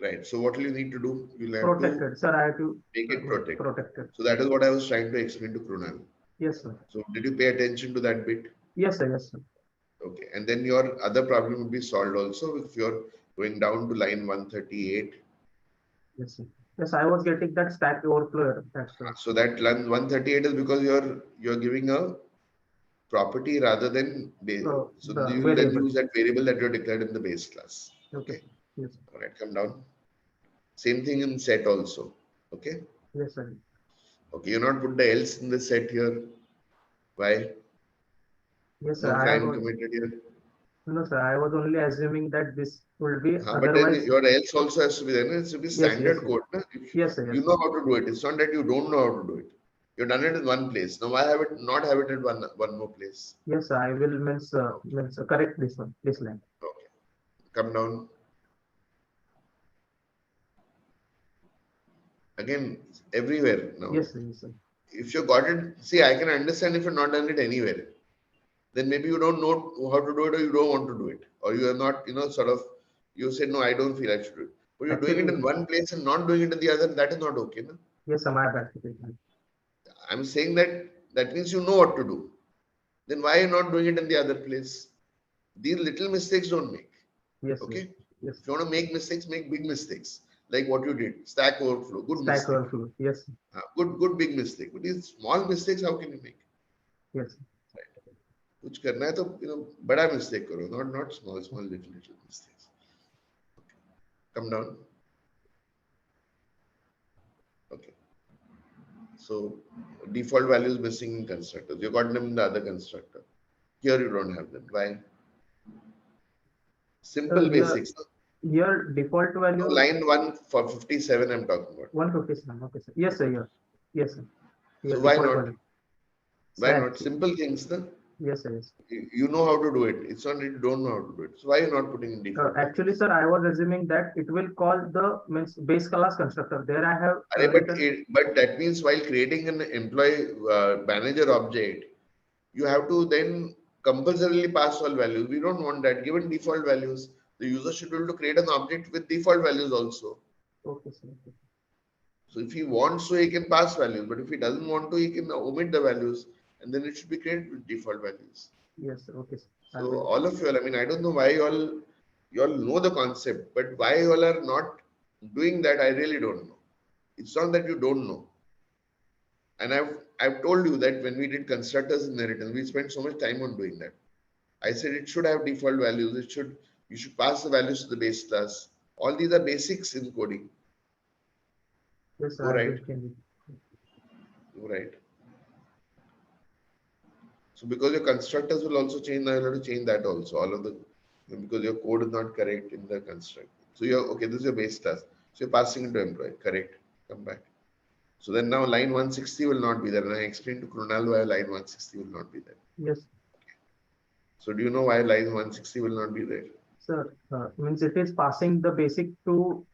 Right. So what will you need to do? You'll have Protected, to sir. I have to make it protected. protected. So that is what I was trying to explain to Krunal. Yes, sir. So did you pay attention to that bit? Yes, sir. Yes, sir. Okay. And then your other problem would be solved also if you're going down to line 138. Yes, sir. Yes, I was getting that Stack Overflow error. That's right. So that line 138 is because you're giving a property rather than base. So you will then use that variable that you're declared in the base class. Okay. Yes. All right, come down. Same thing in set also. Okay. Yes, sir. Okay, you're not put the else in the set here. Why? Yes, No sir. crime committed here. No, sir. I was only assuming that this will be But then your else also has to be there. It has to be standard yes, code. Na? Yes, sir. You know how to do it. It's not that you don't know how to do it. You've done it in one place. Now why not have it in one more place? Yes, sir. I will correct this one, this line. Okay. Come down. Again, everywhere now. Yes, sir. Yes, sir. If you got it, see, I can understand if you've not done it anywhere. Then maybe you don't know how to do it, or you don't want to do it, or you are not, you said, no, I don't feel I should do it. But you're doing it in one place and not doing it in the other, that is not okay. No? Yes, sir. My bad. I'm saying that means you know what to do. Then why are you not doing it in the other place? These little mistakes don't make. Yes. Okay. Yes. If you want to make mistakes, make big mistakes. Like what you did, Stack Overflow, good mistake. Stack Overflow, yes. Good big mistake. But these small mistakes, how can you make? Yes. Right. कुछ करना है तो बड़ा mistake करो, not small little mistakes. Okay. Come down. Okay. So default values missing in constructors. You got them in the other constructor. Here you don't have them. Why? Simple basics. Here default value. No, line 1 for 57 I'm talking about. 157. Okay, sir. Yes, sir. Here. Yes, sir. Here, So why default not? value. Why Sir, not? Simple things, no? Yes, sir. Yes. You know how to do it. It's not that you don't know how to do it. So why are you not putting in default? Actually, sir, I was assuming that it will call the base class constructor. There I have but that means while creating an employee manager object, you have to then compulsorily pass all values. We don't want that. Given default values, the user should be able to create an object with default values also. Okay, sir. Okay. So if he wants to, he can pass values. But if he doesn't want to, he can omit the values, and then it should be created with default values. Yes, sir. Okay, sir. So all of you all, I mean, I don't know why you all know the concept, but why you all are not doing that, I really don't know. It's not that you don't know. And I've told you that when we did constructors inheritance, we spent so much time on doing that. I said it should have default values. You should pass the values to the base class. All these are basics in coding. Yes, sir. Go right. Go right. So because your constructors will also change, now you have to change that also. All of the because your code is not correct in the construct. So you're okay, this is your base class. So you're passing it to employee. Correct. Come back. So then now line 160 will not be there. And I explained to Krunal why line 160 will not be there. Yes. Okay. So do you know why line 160 will not be there? Sir, means it is passing the basic to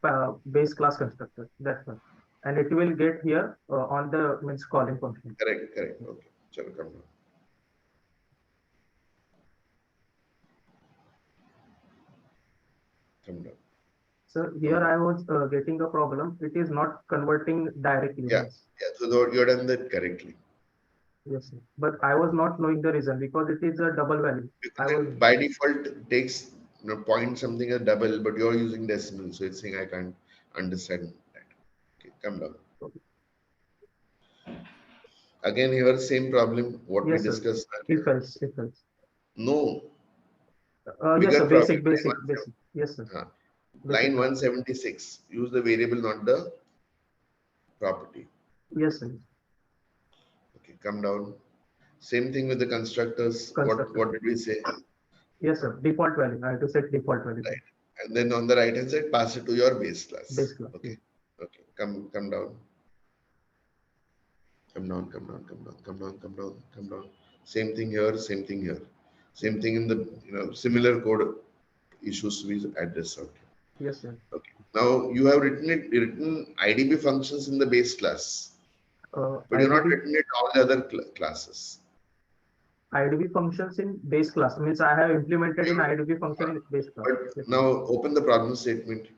base class constructor. That's right. And it will get here on the calling function. Correct. Okay. Chalo, come down. Come down. So here I was getting a problem. It is not converting directly. Yeah. So you're done that correctly. Yes, sir. But I was not knowing the reason because it is a double value. By default it takes point something a double, but you're using decimal, so it's saying I can't understand that. Okay, come down. Okay. Again, here same problem. What we discussed. If else. No. Yes, sir. Basic. Yes, sir. Line 176. Use the variable, not the property. Yes, sir. Okay, come down. Same thing with the constructors. What did we say? Yes, sir. Default value. I have to set default value. Right. And then on the right hand side, pass it to your base class. Base class. Okay. Okay. Come down. Come down. Same thing here. Same thing here. Same thing in the similar code issues to be addressed out. Yes, sir. Okay. Now you have written IDB functions in the base class, but you're not written it all the other classes. IDB functions in base class means I have implemented in IDB function in base class. But now open the problem statement.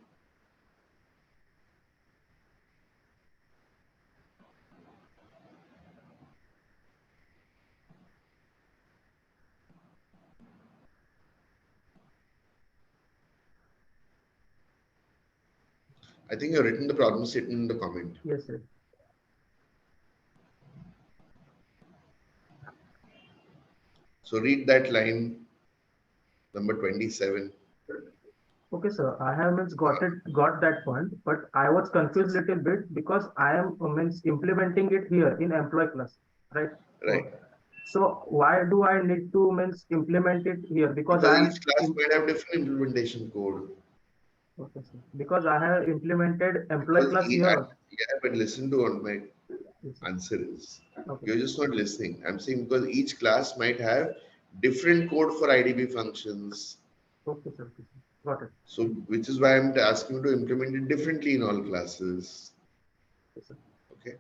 I think you've written the problem statement in the comment. Yes, sir. So read that line, number 27. Okay, sir. I have got that point, but I was confused a little bit because I am implementing it here in employee class, right? Right. So why do I need to implement it here? Because each class might have different implementation code. Okay, sir. Because I have implemented employee class here. Yeah, but listen to what my answer is. Okay. You're just not listening. I'm saying because each class might have different code for IDB functions. Okay, sir. Got it. So, which is why I'm asking you to implement it differently in all classes. Yes, sir. Okay.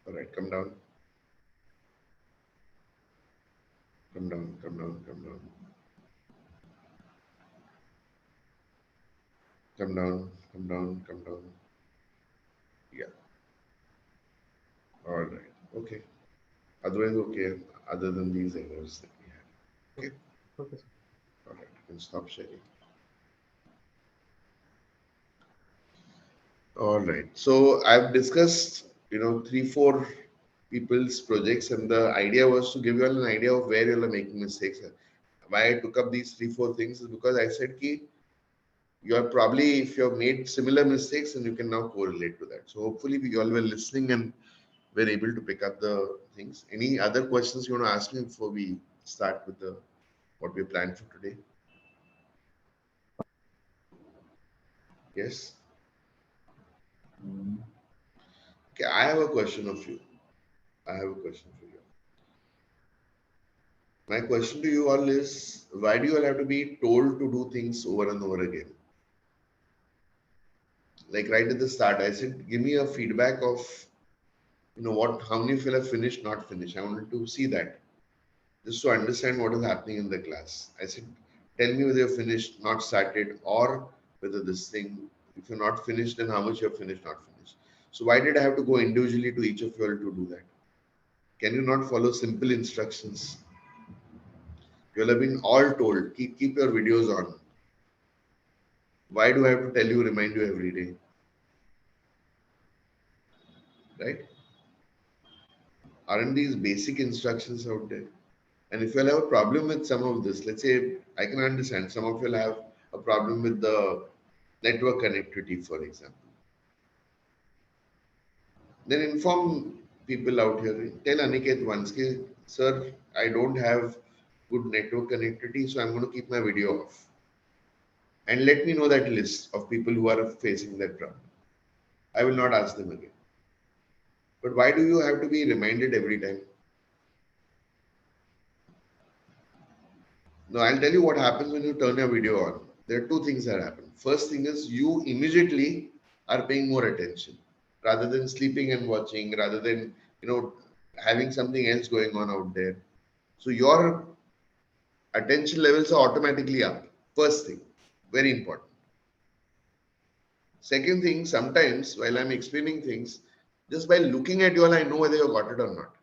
All right, come down. Come down. Come down. Yeah. All right. Okay. Otherwise, okay. Other than these errors that we have. Okay. Okay, sir. All right. You can stop sharing. All right. So I've discussed, 3-4 people's projects, and the idea was to give you all an idea of where you are making mistakes. Why I took up these 3-4 things is because I said ki you are probably, if you have made similar mistakes, and you can now correlate to that. So hopefully we all were listening and were able to pick up the things. Any other questions you want to ask me before we start with the what we planned for today? Yes. Okay, I have a question of you. I have a question for you. My question to you all is, why do you all have to be told to do things over and over again? Like right at the start, I said, give me a feedback of, how many of you have finished, not finished. I wanted to see that, just to understand what is happening in the class. I said, tell me whether you're finished, not started, or whether this thing, if you're not finished, then how much you're finished, not finished. So why did I have to go individually to each of you all to do that? Can you not follow simple instructions? You will have been all told, keep your videos on. Why do I have to tell you, remind you every day? Right? Aren't these basic instructions out there? And if you'll have a problem with some of this, let's say, I can understand some of you'll have a problem with the network connectivity, for example. Then inform people out here. Tell Aniket once, sir, I don't have good network connectivity, so I'm going to keep my video off. And let me know that list of people who are facing that problem. I will not ask them again. But why do you have to be reminded every time? Now, I'll tell you what happens when you turn your video on. There are two things that happen. First thing is you immediately are paying more attention rather than sleeping and watching, rather than, having something else going on out there. So your attention levels are automatically up. First thing, very important. Second thing, sometimes while I'm explaining things, just by looking at you all, I know whether you got it or not.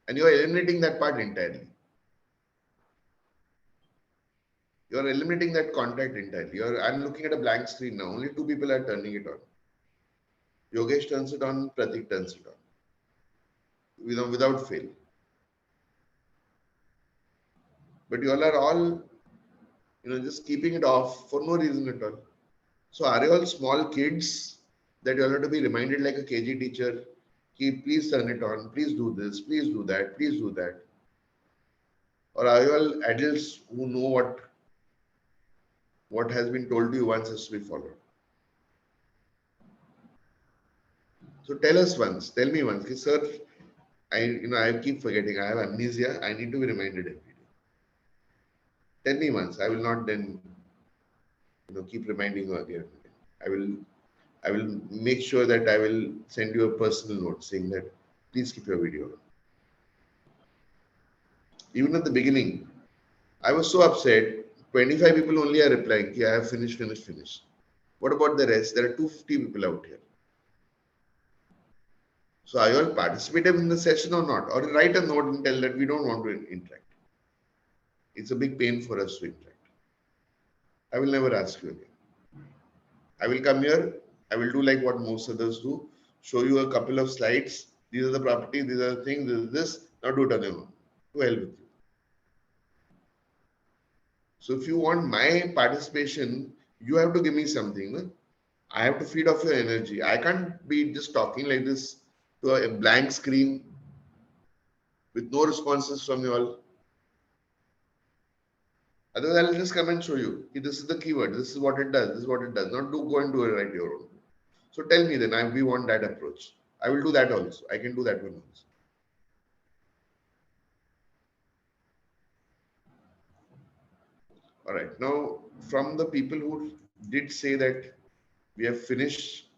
And you're eliminating that part entirely. You're eliminating that contact entirely. I'm looking at a blank screen now. Only two people are turning it on. Yogesh turns it on, Pratik turns it on. Without fail. But you all are all, just keeping it off for no reason at all. So are you all small kids that you all have to be reminded like a KG teacher? Please turn it on, please do this, please do that, please do that. Or are you all adults who know what has been told to you once has to be followed? So tell us once, tell me once, sir, I keep forgetting, I have amnesia, I need to be reminded every day. Tell me once, I will not then, keep reminding you again. I will make sure that I will send you a personal note saying that please keep your video on. Even at the beginning, I was so upset. 25 people only are replying, I have finished. What about the rest? There are 250 people out here. So are you all participating in the session or not? Or write a note and tell that we don't want to interact. It's a big pain for us to interact. I will never ask you again. I will come here. I will do like what most others do. Show you a couple of slides. These are the properties. These are the things. This is this. Now do it on your own. To hell with you. So if you want my participation, you have to give me something. No? I have to feed off your energy. I can't be just talking like this to a blank screen with no responses from you all. Otherwise, I'll just come and show you. This is the keyword. This is what it does. This is what it does. Not go and do it right your own. So tell me then, we want that approach. I will do that also. I can do that one also. All right. Now, from the people who did say that we have finished,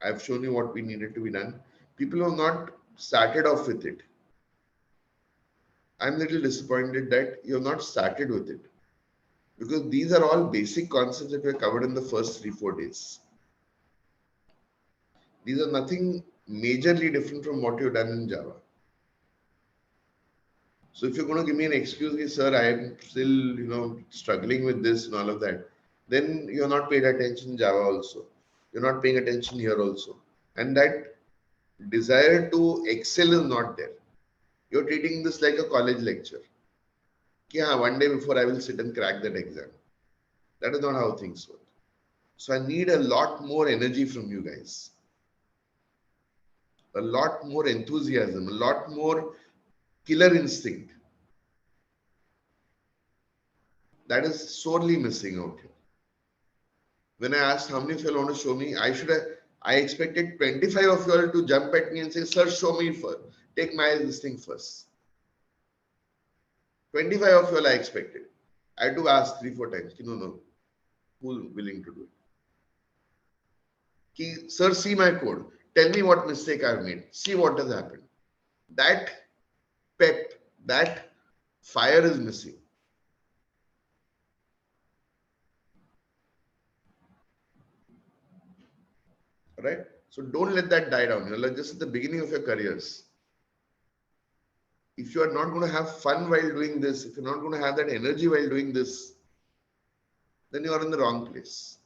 I've shown you what we needed to be done. People who have not started off with it. I'm a little disappointed that you have not started with it. Because these are all basic concepts that were covered in the first 3-4 days. These are nothing majorly different from what you've done in Java. So if you're going to give me an excuse, sir, I am still, struggling with this and all of that, then you're not paid attention in Java also. You're not paying attention here also. And that desire to excel is not there. You're treating this like a college lecture. Yeah, one day before I will sit and crack that exam. That is not how things work. So I need a lot more energy from you guys. A lot more enthusiasm, a lot more killer instinct. That is sorely missing out here. When I asked how many of you want to show me, I expected 25 of you all to jump at me and say, sir, show me first. Take my this thing first. 25 of you all I expected. I had to ask 3-4 times. No. Who's willing to do it? Sir, see my code. Tell me what mistake I've made. See what has happened. That pep, that fire is missing. Right? So don't let that die down. You're like just at the beginning of your careers. If you are not going to have fun while doing this, if you're not going to have that energy while doing this, then you are in the wrong place.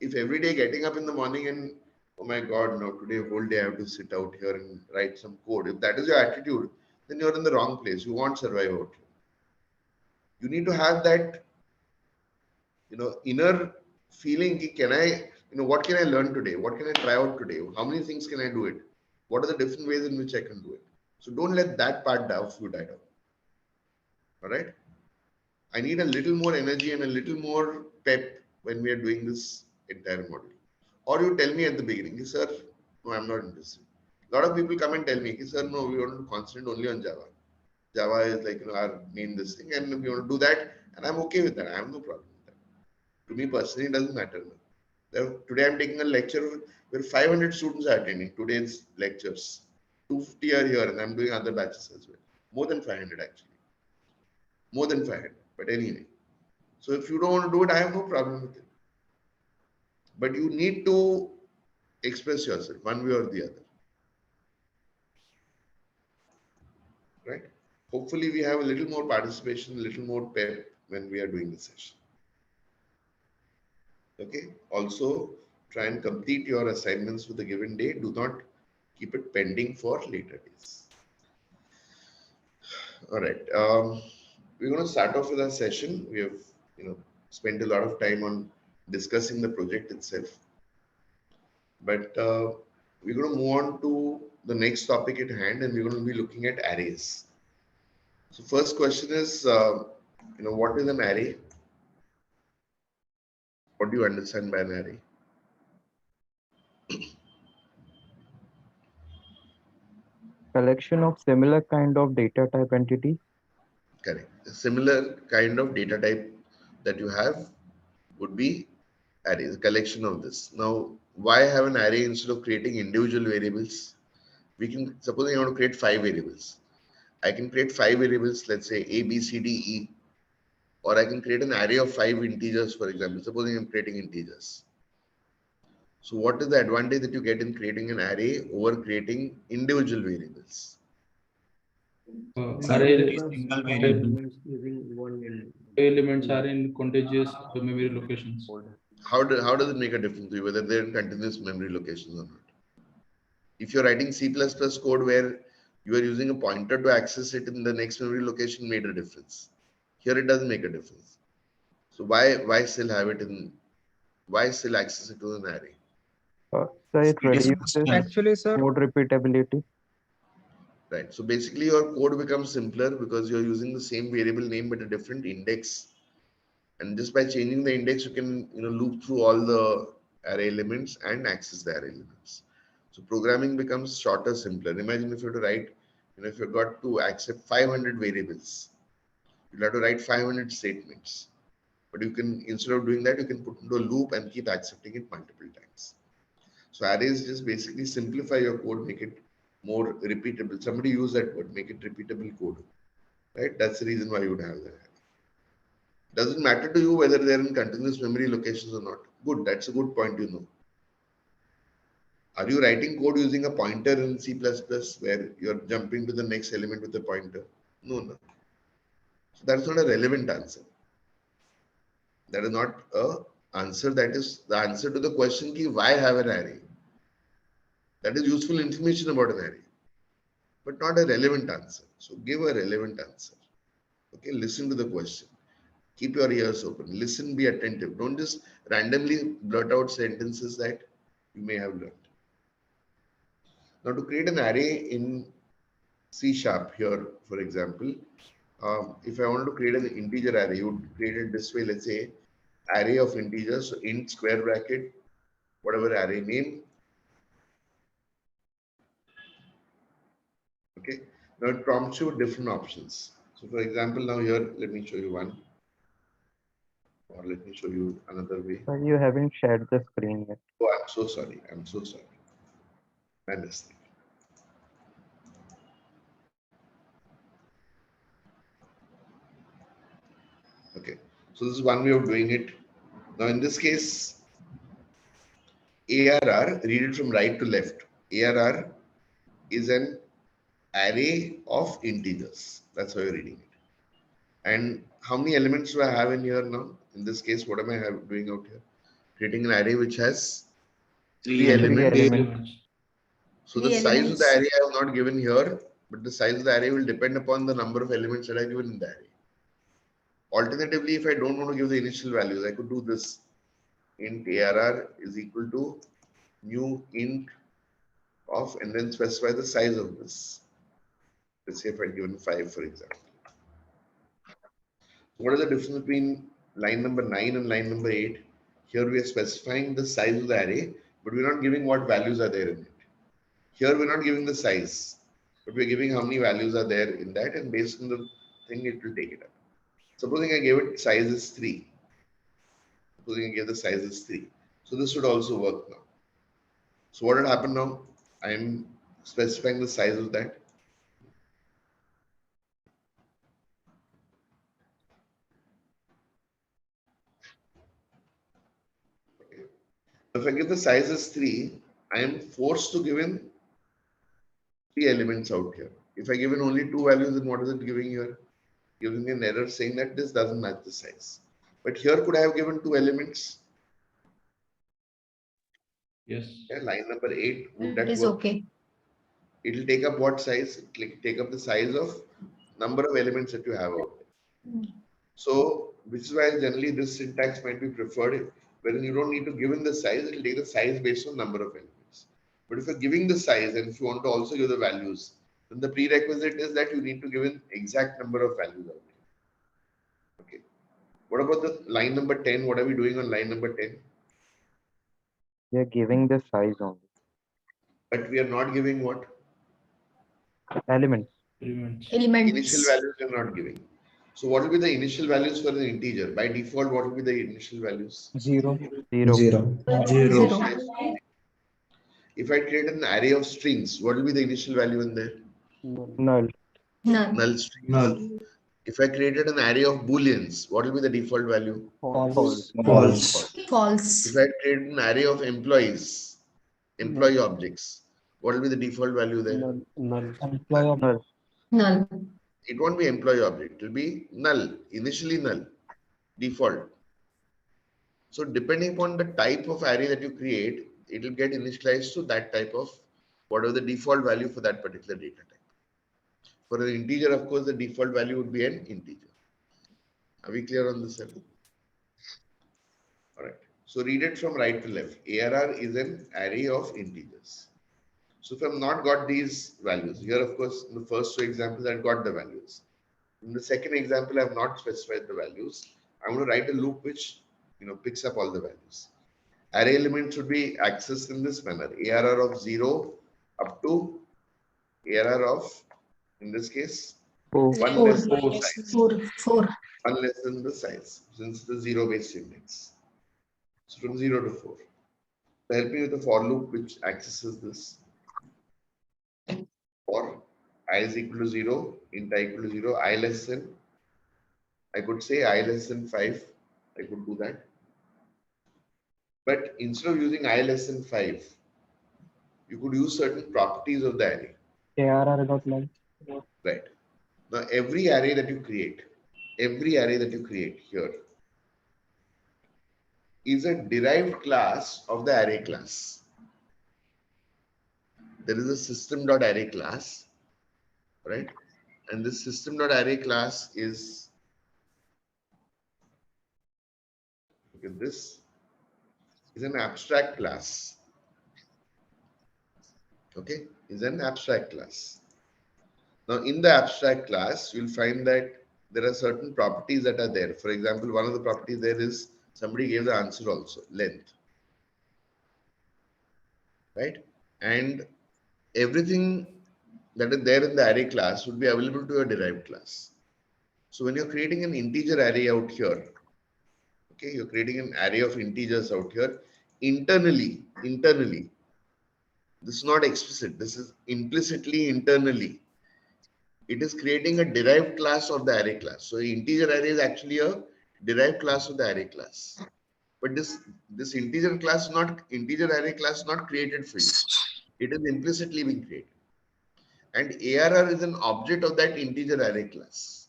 If every day getting up in the morning and, oh my God, no, today whole day I have to sit out here and write some code. If that is your attitude, then you're in the wrong place. You won't survive out here. You need to have that, inner feeling, what can I learn today? What can I try out today? How many things can I do it? What are the different ways in which I can do it? So don't let that part of you die down. All right. I need a little more energy and a little more pep when we are doing this entire module. Or you tell me at the beginning, sir, no, I'm not interested. A lot of people come and tell me, sir, no, we want to concentrate only on Java. Java is like our main this thing, and we want to do that, and I'm okay with that. I have no problem with that. To me personally, it doesn't matter. Today I'm taking a lecture where 500 students are attending today's lectures. 250 are here, and I'm doing other batches as well. More than 500 actually. More than 500. But anyway. So if you don't want to do it, I have no problem with it. But you need to express yourself one way or the other. Right? Hopefully we have a little more participation, a little more pep when we are doing the session. Okay. Also, try and complete your assignments with a given day. Do not keep it pending for later days. All right. We're going to start off with our session. We have, spent a lot of time on discussing the project itself. But we're going to move on to the next topic at hand, and we're going to be looking at arrays. So first question is, what is an array? What do you understand by an array? Collection of similar kind of data type entity. Correct. A similar kind of data type that you have would be arrays, a collection of this. Now, why have an array instead of creating individual variables? We can, suppose I want to create 5 variables. I can create 5 variables, let's say A, B, C, D, E, or I can create an array of 5 integers, for example. Supposing I'm creating integers. So what is the advantage that you get in creating an array over creating individual variables? Array Single variable. elements are in contiguous memory locations. How does it make a difference to you whether they're in continuous memory locations or not? If you're writing C++ code where you are using a pointer to access it in the next memory location, made a difference. Here it doesn't make a difference. So why still have it in? Why still access it to an array? So it reduces Actually, sir, code repeatability. Right. So basically your code becomes simpler because you're using the same variable name but a different index. And just by changing the index, you can loop through all the array elements and access the array elements. So programming becomes shorter, simpler. Imagine if you have to write, if you've got to accept 500 variables, you'll have to write 500 statements. But you can, instead of doing that, you can put into a loop and keep accepting it multiple times. So arrays just basically simplify your code, make it more repeatable. Somebody use that word, make it repeatable code. Right? That's the reason why you would have that. Doesn't matter to you whether they're in continuous memory locations or not. Good, that's a good point, Are you writing code using a pointer in C++ where you're jumping to the next element with a pointer? No. So that's not a relevant answer. That is not a answer. That is the answer to the question, why have an array? That is useful information about an array, but not a relevant answer. So give a relevant answer. Okay, listen to the question. Keep your ears open. Listen, be attentive. Don't just randomly blurt out sentences that you may have learned. Now, to create an array in C# here, for example, if I wanted to create an integer array, you would create it this way. Let's say array of integers, so int square bracket, whatever array name. Okay. Now it prompts you with different options. So for example, now here, let me show you one, or let me show you another way. But you haven't shared the screen yet. Oh, I'm so sorry. I'm so sorry. My mistake. Okay. So this is one way of doing it. Now in this case, ARR, read it from right to left. ARR is an array of integers. That's how you're reading it. And how many elements do I have in here now? In this case, what am I doing out here? Creating an array which has three elements. So the size of the array I have not given here, but the size of the array will depend upon the number of elements that I given in the array. Alternatively, if I don't want to give the initial values, I could do this. Int ARR is equal to new int of, and then specify the size of this. Let's say if I given 5, for example. What is the difference between line number 9 and line number 8? Here we are specifying the size of the array, but we're not giving what values are there in it. Here we're not giving the size, but we're giving how many values are there in that, and based on the thing, it will take it up. Supposing I gave it size is 3. Supposing I gave the size is 3. So this should also work now. So what will happen now? I'm specifying the size of that. Okay. If I give the size as 3, I am forced to give in 3 elements out here. If I give in only 2 values, then what is it giving here? Giving an error saying that this doesn't match the size. But here, could I have given 2 elements? Yes. Yeah, line number 8, would that It is work? okay. It will take up what size? It will take up the size of number of elements that you have out there. So, which is why generally this syntax might be preferred, wherein you don't need to give in the size, it will take the size based on number of elements. But if you're giving the size and if you want to also give the values, then the prerequisite is that you need to give an exact number of values out there. Okay. What about the line number 10? What are we doing on line number 10? We are giving the size only. But we are not giving what? Elements. Initial values we are not giving. So what will be the initial values for an integer? By default, what will be the initial values? 0. 0. If I create an array of strings, what will be the initial value in there? Null. Null strings. If I created an array of booleans, what will be the default value? False. If I created an array of employees, employee objects, what will be the default value there? Null. It won't be employee object. It will be null, initially null, default. So depending upon the type of array that you create, it will get initialized to that type of whatever the default value for that particular data type. For an integer, of course, the default value would be an integer. Are we clear on this? All right. So read it from right to left. ARR is an array of integers. So if I've not got these values, here, of course, in the first 2 examples, I've got the values. In the second example, I've not specified the values. I'm going to write a loop which picks up all the values. Array elements should be accessed in this manner. ARR of 0 up to ARR of, in this case, 1 less than the size. 4. 1 less than the size, since the 0-based index. So from 0 to 4. So help me with the for loop which accesses this. For I is equal to 0, int I equal to 0, I less than, I could say I less than 5. I could do that. But instead of using I less than 5, you could use certain properties of the array. ARR.null. Right. Now every array that you create here is a derived class of the array class. there is a system.array class, right? And this system.array class is, look at this, is an abstract class. Okay, is an abstract class. Now, in the abstract class, you'll find that there are certain properties that are there. For example, one of the properties there is somebody gave the answer also, length, right? And everything that is there in the array class would be available to your derived class. So when you're creating an integer array out here, okay, you're creating an array of integers out here, internally, this is not explicit, this is implicitly internally. It is creating a derived class of the array class. So the integer array is actually a derived class of the array class. But this integer array class not created for you. It is implicitly being created. And ARR is an object of that integer array class.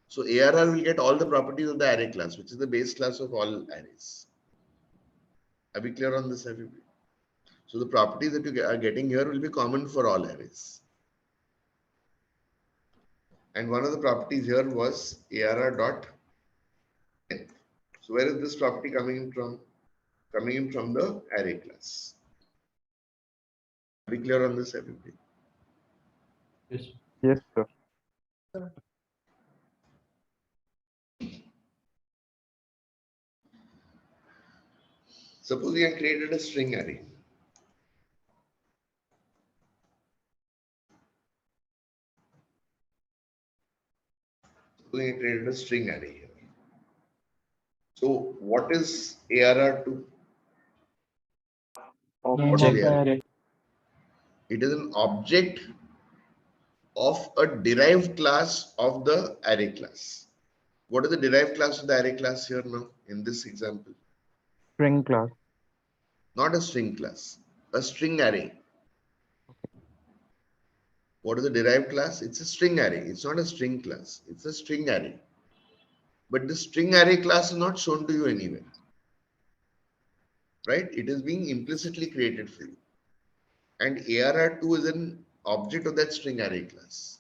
So ARR will get all the properties of the array class, which is the base class of all arrays. Are we clear on this, everybody? So the properties that you are getting here will be common for all arrays. And one of the properties here was ARR dot length. So where is this property coming in from? Coming in from the array class. Are we clear on this, everybody? Yes. Yes, sir. Suppose we have created a string array. We have created a string array here. So what is ARR2? What is ARR? It is an object of a derived class of the array class. What is the derived class of the array class here now in this example? String class. Not a string class, a string array. What is the derived class? It's a string array. It's not a string class. It's a string array. But the string array class is not shown to you anywhere. Right? It is being implicitly created for you. And ARR2 is an object of that string array class.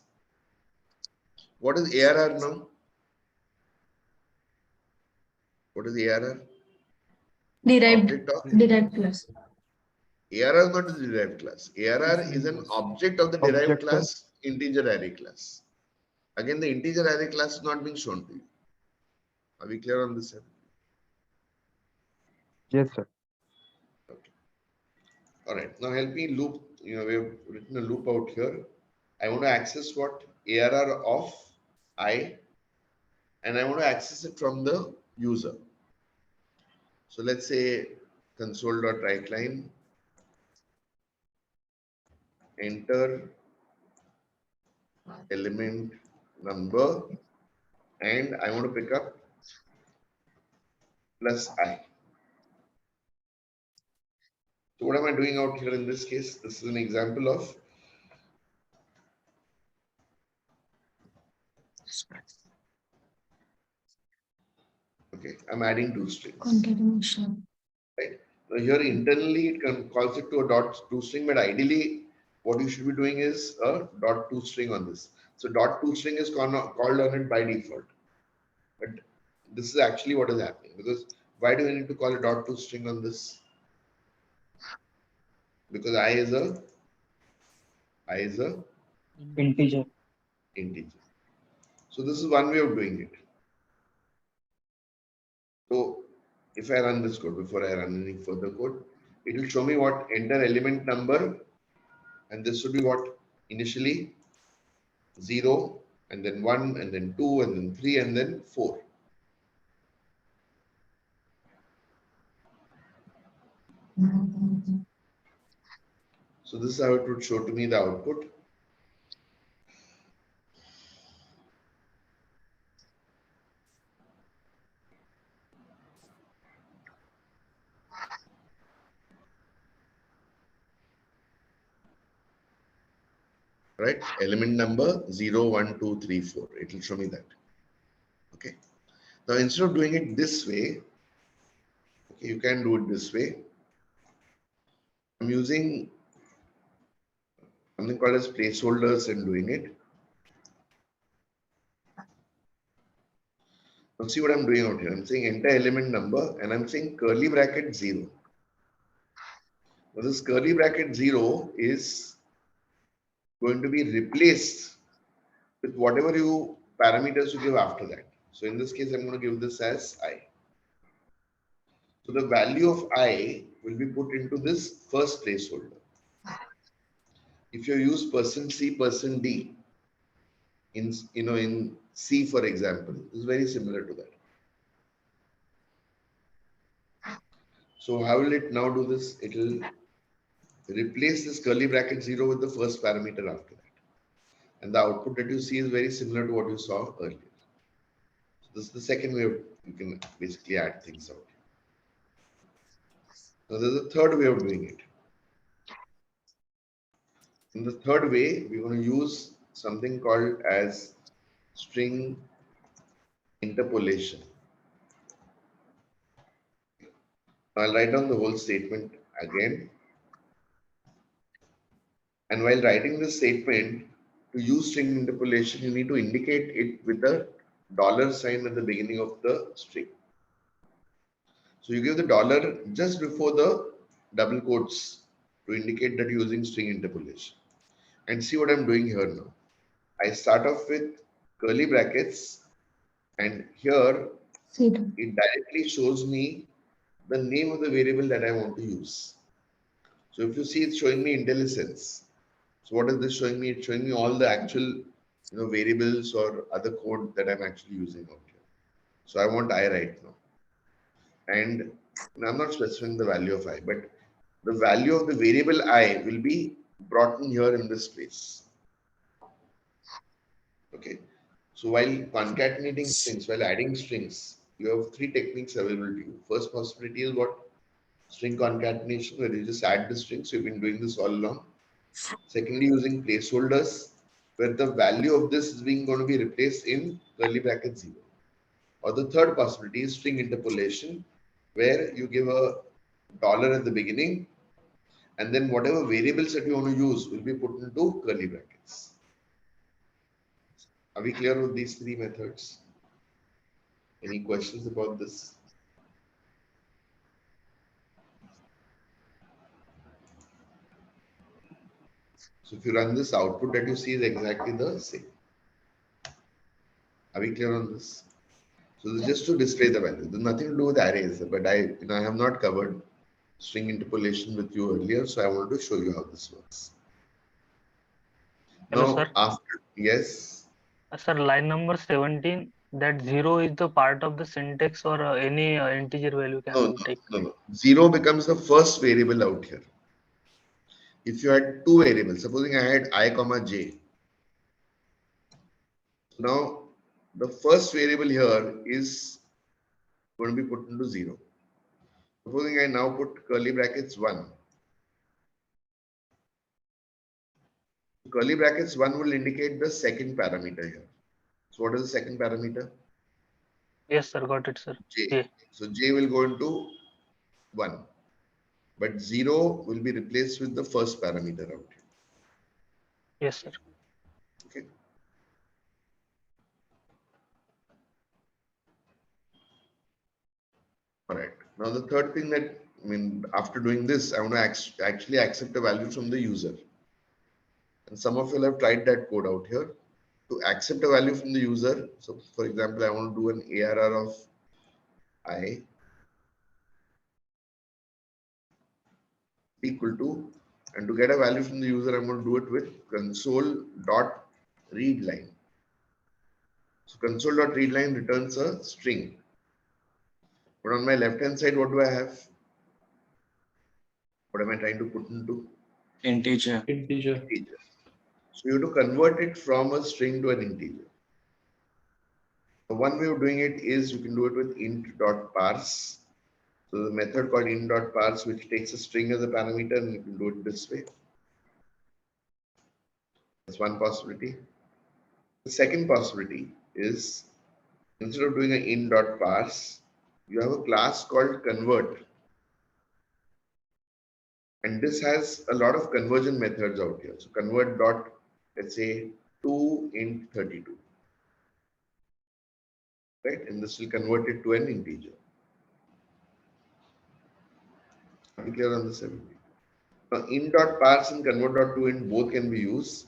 What is ARR now? What is ARR? Derived class. ARR is not a derived class. ARR is an object of the derived class integer array class. Again, the integer array class is not being shown to you. Are we clear on this? Yes, sir. Okay. All right. Now help me loop. We have written a loop out here. I want to access what? ARR of I, and I want to access it from the user. So let's say console.writeLine, enter element number, and I want to pick up plus I. So what am I doing out here in this case? This is an example of okay, I'm adding two strings. Concatenation. Right. Now here internally it calls it to a dot toString, but ideally what you should be doing is a dot toString on this. So dot toString is called on it by default. But this is actually what is happening, because why do we need to call a dot toString on this? Because I is a Integer. integer. So this is one way of doing it. So if I run this code, before I run any further code, it will show me what enter element number, and this should be what initially 0, and then 1, and then 2, and then 3, and then 4. So this is how it would show to me the output. Right, element number 0, 1, 2, 3, 4. It will show me that. Okay. Now instead of doing it this way, okay, you can do it this way. I'm using something called as placeholders and doing it. Now see what I'm doing out here. I'm saying enter element number and I'm saying curly bracket 0. Now this curly bracket 0 is going to be replaced with whatever you parameters you give after that. So in this case, I'm going to give this as I. So the value of I will be put into this first placeholder. If you use %C, %D in in C, for example, it's very similar to that. So how will it now do this? It will replace this curly bracket 0 with the first parameter after that. And the output that you see is very similar to what you saw earlier. So this is the second way you can basically add things out. Now there's a third way of doing it. In the third way, we're going to use something called as string interpolation. I'll write down the whole statement again. And while writing this statement, to use string interpolation, you need to indicate it with a $sign at the beginning of the string. So you give the dollar just before the double quotes to indicate that you're using string interpolation. And see what I'm doing here now. I start off with curly brackets, and here it directly shows me the name of the variable that I want to use. So if you see, it's showing me IntelliSense. So what is this showing me? It's showing me all the actual variables or other code that I'm actually using out here. So I want I right now. And I'm not specifying the value of I, but the value of the variable I will be brought in here in this place. Okay. So while concatenating strings, while adding strings, you have three techniques available to you. First possibility is what? String concatenation, where you just add the strings. So you've been doing this all along. Secondly, using placeholders, where the value of this is going to be replaced in curly bracket 0. Or the third possibility is string interpolation, where you give a dollar at the beginning, and then whatever variables that you want to use will be put into curly brackets. Are we clear with these three methods? Any questions about this? So if you run this, output that you see is exactly the same. Are we clear on this? So this is just to display the value. There's nothing to do with arrays, but I have not covered string interpolation with you earlier, so I wanted to show you how this works. Hello, Now, sir. after yes. Sir, line number 17, that 0 is the part of the syntax or any integer value can take? No. 0 becomes the first variable out here. If you had two variables, supposing I had I comma j. Now, the first variable here is going to be put into 0. Supposing I now put curly brackets 1. Curly brackets 1 will indicate the second parameter here. So what is the second parameter? Yes, sir. Got it, sir. J. So j will go into 1. But 0 will be replaced with the first parameter out here. Yes, sir. Okay. All right. Now the third thing that, after doing this, I want to actually accept a value from the user. And some of you have tried that code out here. To accept a value from the user, so for example, I want to do an ARR of I equal to, and to get a value from the user, I'm going to do it with console.readLine. So console.readLine returns a string. But on my left hand side, what do I have? What am I trying to put into? Integer. Integer. So you have to convert it from a string to an integer. One way of doing it is you can do it with int.parse. So the method called int.parse, which takes a string as a parameter, and you can do it this way. That's one possibility. The second possibility is, instead of doing an int.parse, you have a class called convert. And this has a lot of conversion methods out here. So convert dot, let's say 2 int 32, right? And this will convert it to an integer. Are we clear on this? Now int dot parse and convert dot to int both can be used.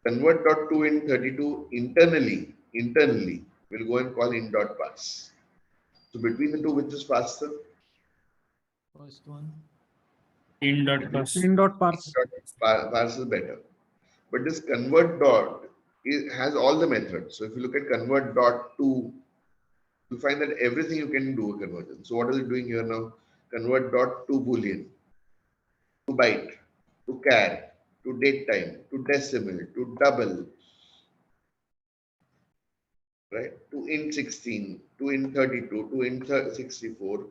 Convert dot to int 32 internally we'll go and call int dot parse. So between the two, which is faster? First one. In dot parse. In dot parse. Parse is better. But this convert dot has all the methods. So if you look at convert dot to, you find that everything you can do a conversion. So what is it doing here now? Convert dot to boolean, to byte, to char, to date time, to decimal, to double, right? To int 16, to int 32, to int 64,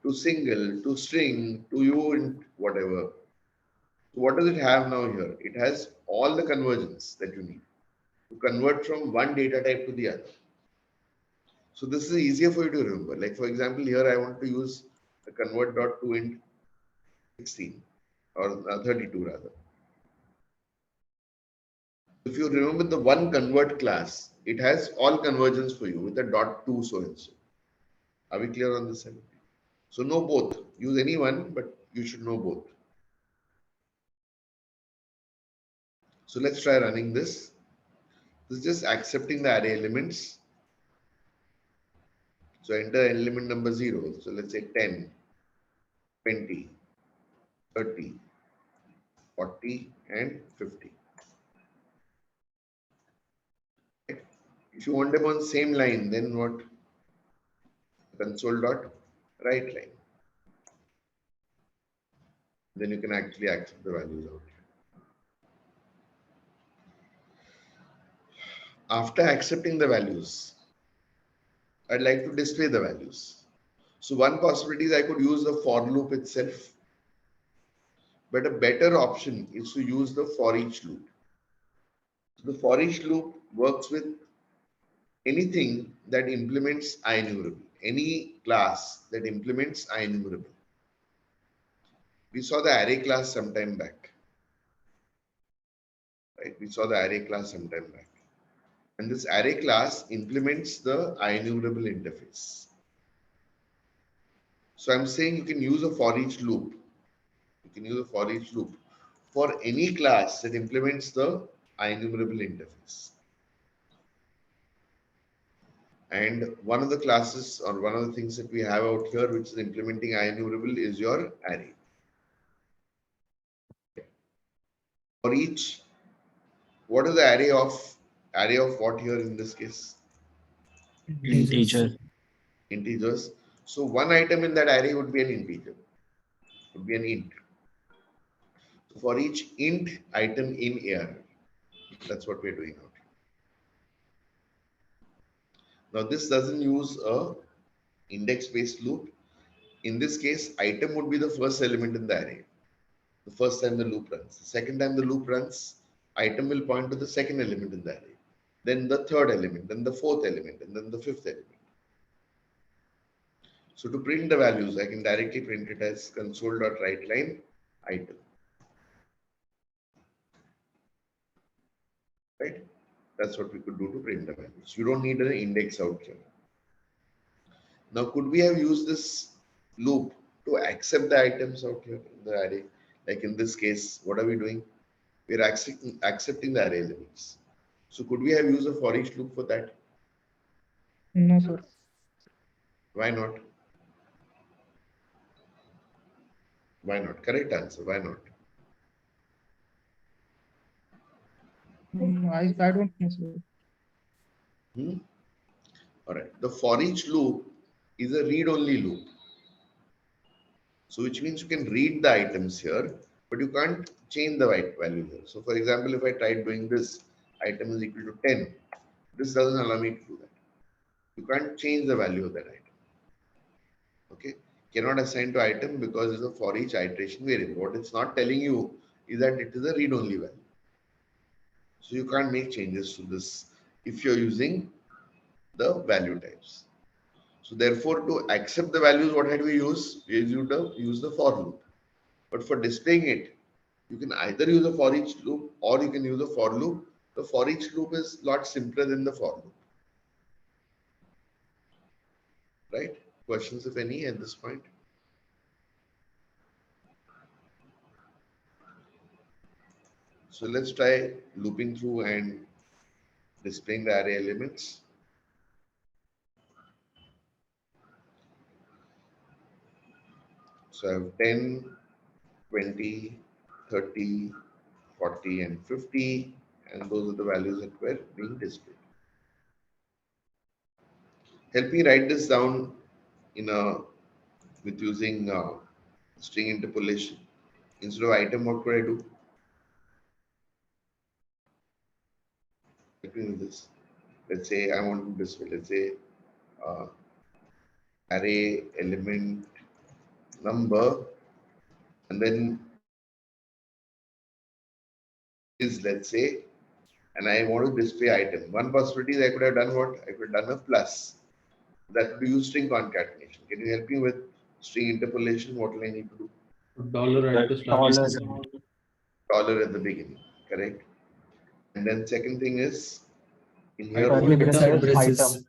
to single, to string, to uint, whatever. So what does it have now here? It has all the conversions that you need to convert from one data type to the other. So this is easier for you to remember. Like for example, here I want to use a convert dot to int 16 or 32 rather. If you remember the one convert class, it has all conversions for you with a dot to so and so. Are we clear on this? So know both. Use any one, but you should know both. So let's try running this. This is just accepting the array elements. So enter element number 0. So let's say 10, 20, 30, 40, and 50. If you want them on same line, then what? Console dot write line. Then you can actually accept the values out here. After accepting the values, I'd like to display the values. So one possibility is I could use the for loop itself, but a better option is to use the for each loop. So the for each loop works with anything that implements IEnumerable, any class that implements IEnumerable. We saw the array class sometime back. Right? We saw the array class sometime back. And this array class implements the IEnumerable interface. So I'm saying you can use a for each loop. You can use a for each loop for any class that implements the IEnumerable interface. And one of the classes or one of the things that we have out here which is implementing IEnumerable is your array. For each, what is the array of what here in this case? Integer. Integers. So one item in that array would be an integer, would be an int. So for each int item in AR, that's what we're doing out here. Now this doesn't use a index-based loop. In this case, item would be the first element in the array. The first time the loop runs. The second time the loop runs, item will point to the second element in the array. Then the third element, then the fourth element, and then the fifth element. So to print the values, I can directly print it as console.writeLine item. Right? That's what we could do to print the values. You don't need an index out here. Now, could we have used this loop to accept the items out here in the array? Like in this case, what are we doing? We're accepting the array elements. So could we have used a for each loop for that? No, sir. Why not? Why not? Correct answer. Why not? I don't know, sir. All right. The for each loop is a read-only loop. So which means you can read the items here, but you can't change the value here. So for example, if I tried doing this, item is equal to 10. This doesn't allow me to do that. You can't change the value of that item. Okay. Cannot assign to item because it's a for each iteration variable. What it's not telling you is that it is a read-only value. So you can't make changes to this if you're using the value types. So therefore, to accept the values, what had we used? We used the for loop. But for displaying it, you can either use a for each loop or you can use a for loop. The for each loop is a lot simpler than the for loop. Right? Questions, if any, at this point? So let's try looping through and displaying the array elements. So I have 10, 20, 30, 40, and 50, and those are the values that were being displayed. Help me write this down with using string interpolation. Instead of item, what could I do? Let me do this. Let's say I want to display, let's say array element number, and then is, let's say, and I want to display item. One possibility is I could have done what? I could have done a plus. That would use string concatenation. Can you help me with string interpolation? What will I need to do? Dollar at the start. Dollar at the beginning, correct? And then second thing is in here Curly what? braces.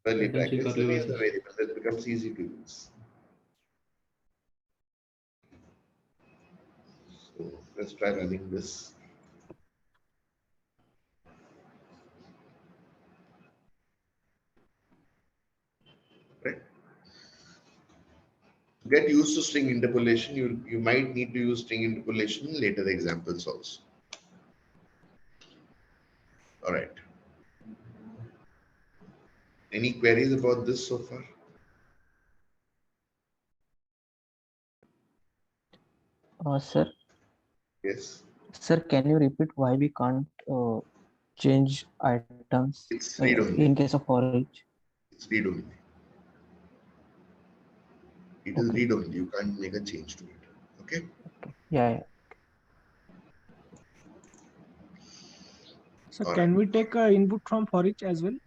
Curly I can see brackets. curly Then use the braces. variable. That becomes easy to use. So let's try running this. Right. To get used to string interpolation, you might need to use string interpolation in later examples also. All right. Any queries about this so far? Sir, Yes. sir, can you repeat why we can't change items It's read only. in case of for each? It's read only. It is read only. You can't make a change to it. Okay. Yeah. So All can right. we take input from for each as well?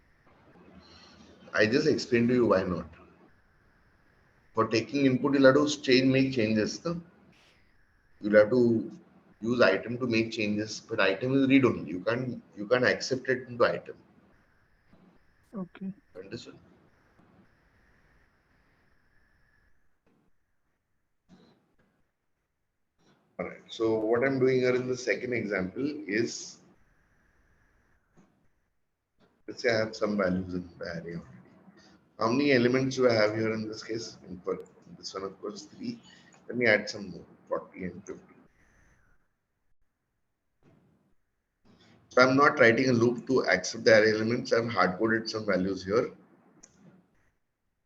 I just explained to you why not. For taking input, you'll have to make changes. No? You'll have to use item to make changes, but item is read only. You can't accept it into item. Okay. Understood? All right. So what I'm doing here in the second example is, let's say I have some values in the array already. How many elements do I have here in this case? For this one, of course, 3. Let me add some more, 40 and 50. So I'm not writing a loop to accept the array elements. I've hard-coded some values here.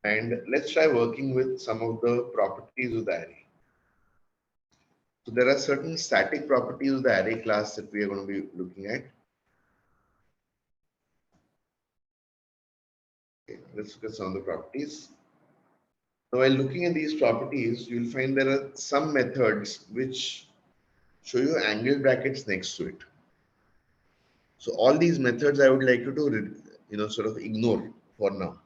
And let's try working with some of the properties of the array. So there are certain static properties of the array class that we are going to be looking at. Okay, let's look at some of the properties. Now, while looking at these properties, you'll find there are some methods which show you angle brackets next to it. So all these methods I would like you to, sort of ignore for now.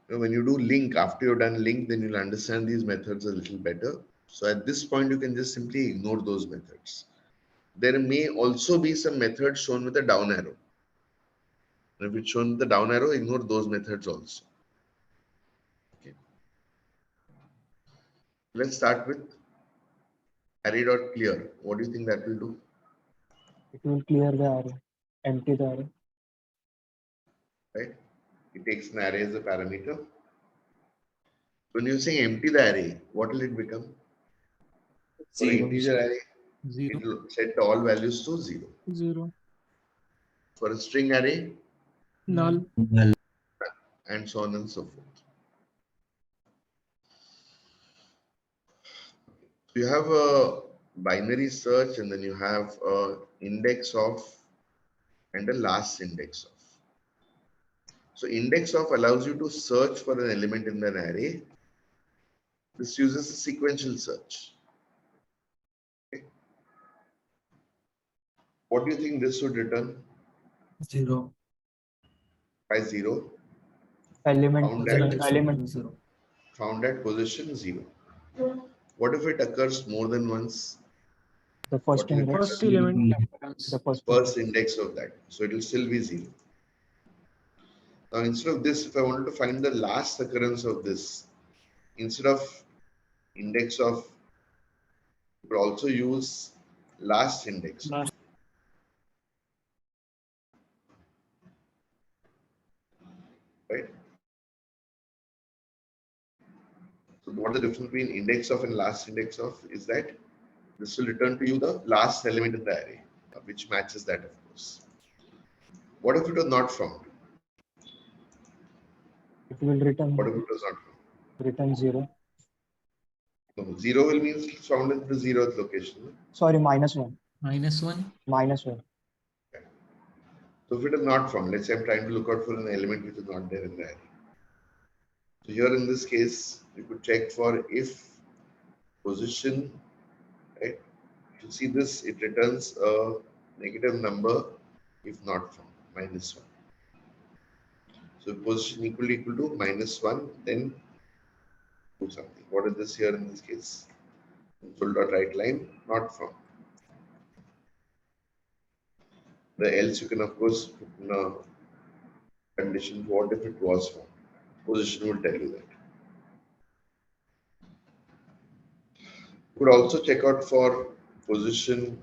When you do link, after you've done link, then you'll understand these methods a little better. So at this point, you can just simply ignore those methods. There may also be some methods shown with a down arrow. If it's shown with the down arrow, ignore those methods also. Okay. Let's start with array.clear. What do you think that will do? It will clear the array, empty the array. Right? It takes an array as a parameter. When you say empty the array, what will it become? For an integer array, it will set all values to 0. 0. For a string array, Null. and so on and so forth. You have a binary search, and then you have a index of and a last index of. So index of allows you to search for an element in an array. This uses a sequential search. Okay. What do you think this would return? 0. By 0. Element. Found at position 0. What if it occurs more than once? The first What will it index. First element. The first First index. index of that. So it will still be 0. Now instead of this, if I wanted to find the last occurrence of this, instead of index of, you could also use last index. Right? So what is the difference between index of and last index of is that this will return to you the last element in the array, which matches that, of course. What if it was not found? It will return. What if it was not found? Return 0. No, 0 will mean it's found in the 0th location. Sorry, -1. -1. -1. So if it is not found, let's say I'm trying to look out for an element which is not there in the array. So here in this case, you could check for if position, right? To see this, it returns a negative number if not found, -1. So if position equal to -1, then do something. What is this here in this case? Console.writeLine not found. The else you can of course put in a condition what if it was found. Position will tell you that. You could also check out for position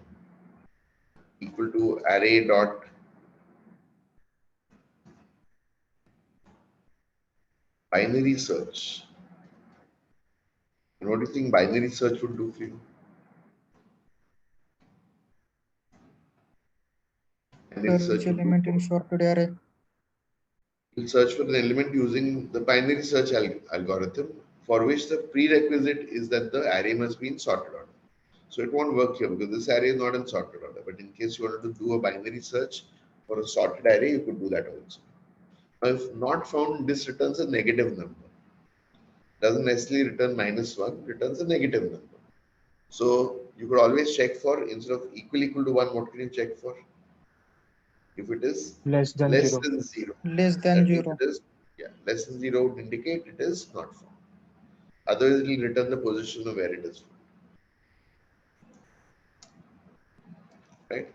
equal to array dot binary search. And what do you think binary search would do for you? Binary search would element in sorted array. You'll search for an element using the binary search algorithm, for which the prerequisite is that the array must be in sorted order. So it won't work here because this array is not in sorted order. But in case you wanted to do a binary search for a sorted array, you could do that also. Now, if not found, this returns a negative number. Doesn't necessarily return -1, returns a negative number. So you could always check for, instead of equal to 1, what can you check for? If it is Less than 0. than 0. Less than That means 0. it is, yeah, less than 0 would indicate it is not found. Otherwise, it will return the position of where it is found. Right?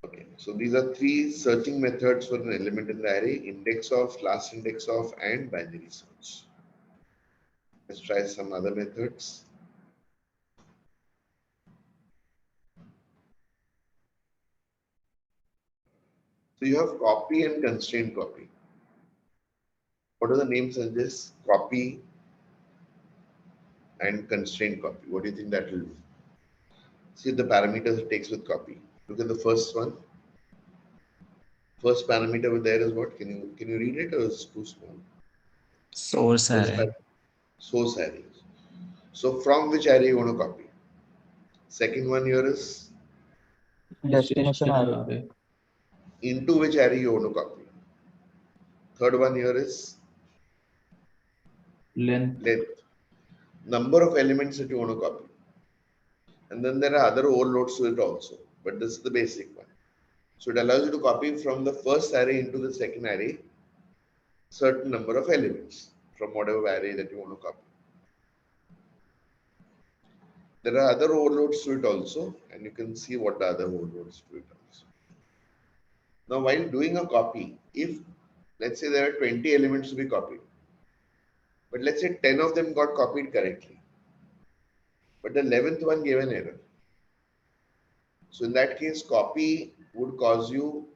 Okay, so these are 3 searching methods for an element in the array: index of, last index of, and binary search. Let's try some other methods. So you have copy and constraint copy. What are the names of this? Copy and constraint copy. What do you think that will do? See the parameters it takes with copy. Look at the first one. First parameter over there is what? Can you read it, or is it too small? Source array. Source array. So from which array you want to copy? Second one here is Destination array. Into which array you want to copy? Third one here is Length. Number of elements that you want to copy. And then there are other overloads to it also. But this is the basic one. So it allows you to copy from the first array into the second array certain number of elements from whatever array that you want to copy. There are other overloads to it also, and you can see what the other overloads to it also. Now, while doing a copy, if let's say there are 20 elements to be copied, but let's say 10 of them got copied correctly, but the 11th one gave an error. So in that case, copy would cause you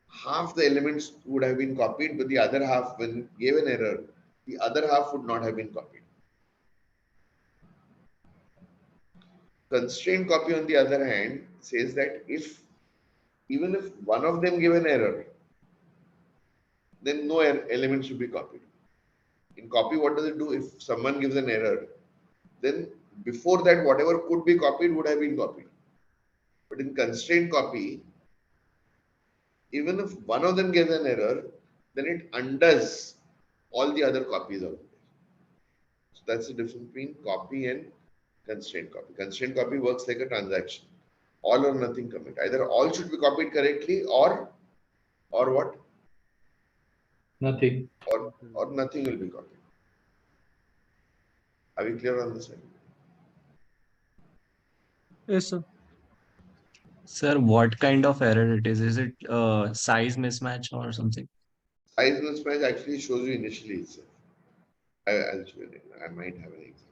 half the elements would have been copied, but the other half, when it gave an error, the other half would not have been copied. Constraint copy, on the other hand, says that even if one of them give an error, then no element should be copied. In copy, what does it do? If someone gives an error, then before that, whatever could be copied would have been copied. But in constraint copy, even if one of them gives an error, then it undoes all the other copies out there. So that's the difference between copy and constraint copy. Constraint copy works like a transaction. All or nothing commit. Either all should be copied correctly or what? Nothing. Or nothing will be copied. Are we clear on this one? Yes, sir. Sir, what kind of error it is? Is it size mismatch or something? Size mismatch actually shows you initially itself. I'll show you. I might have an example.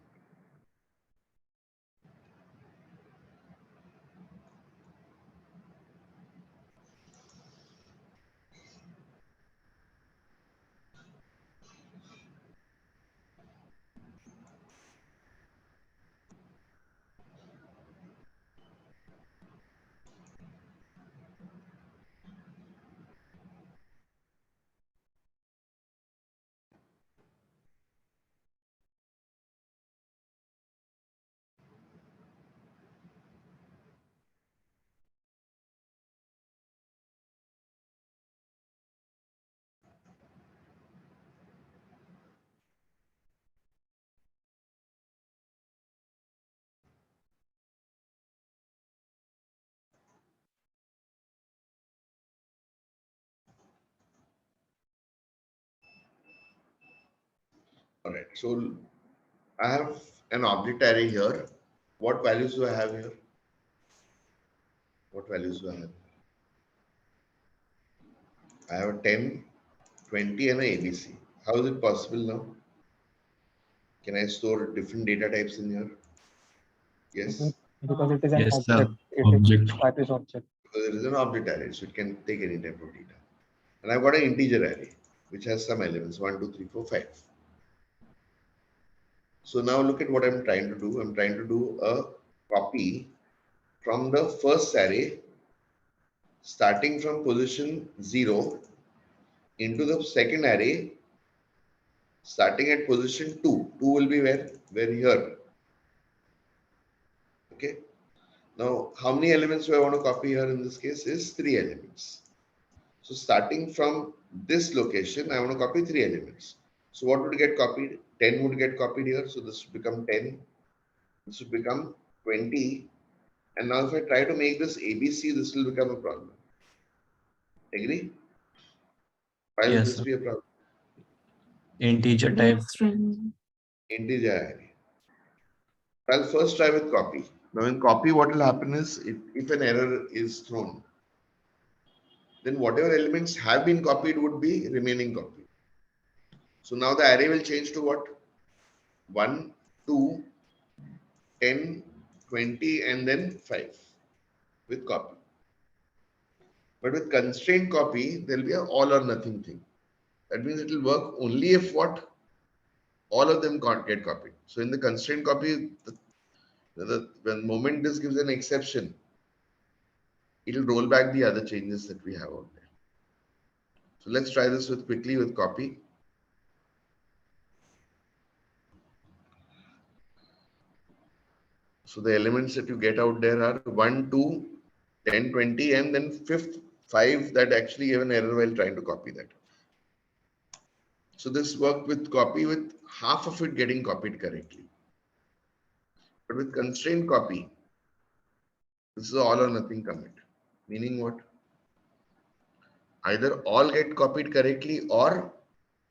All right. So I have an object array here. What values do I have here? What values do I have? I have 10, 20 and a ABC. How is it possible now? Can I store different data types in here? Yes. Because it is an Yes, sir. object. Object. Type is object. Because there is an object array, so it can take any type of data. And I've got an integer array, which has some elements, 1, 2, 3, 4, 5. So now look at what I'm trying to do. I'm trying to do a copy from the first array, starting from position 0 into the second array, starting at position 2. 2 will be where? Where here. Okay. Now, how many elements do I want to copy here in this case? Is 3 elements. So starting from this location, I want to copy 3 elements. So what would get copied? 10 would get copied here. So this would become 10. This would become 20. And now if I try to make this ABC, this will become a problem. Agree? Why will Yes, this sir. be a problem? Integer type. Integer array. I'll first try with copy. Now in copy, what will happen is if an error is thrown, then whatever elements have been copied would be remaining copy. So now the array will change to what? 1, 2, 10, 20, and then 5 with copy. But with constraint copy, there will be an all or nothing thing. That means it will work only if what? All of them can't get copied. So in the constraint copy, when moment this gives an exception, it will roll back the other changes that we have out there. So let's try this quickly with copy. So the elements that you get out there are 1, 2, 10, 20, and then fifth 5 that actually gave an error while trying to copy that. So this worked with copy with half of it getting copied correctly. But with constraint copy, this is all or nothing commit. Meaning what? Either all get copied correctly or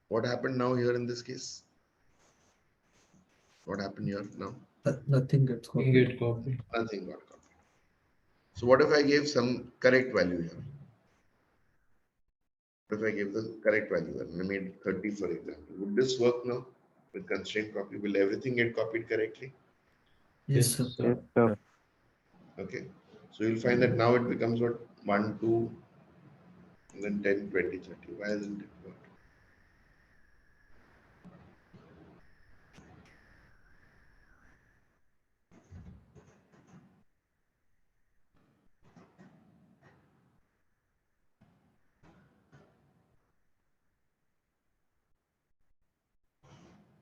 what happened now here in this case? What happened here now? Nothing gets copied. Nothing got copied. So what if I gave some correct value here? What if I gave the correct value and I made 30 for example? Would this work now with constraint copy? Will everything get copied correctly? Yes, sir. Yes, sir. Okay. So you'll find that now it becomes what? 1, 2, and then 10, 20, 30. Why isn't it work?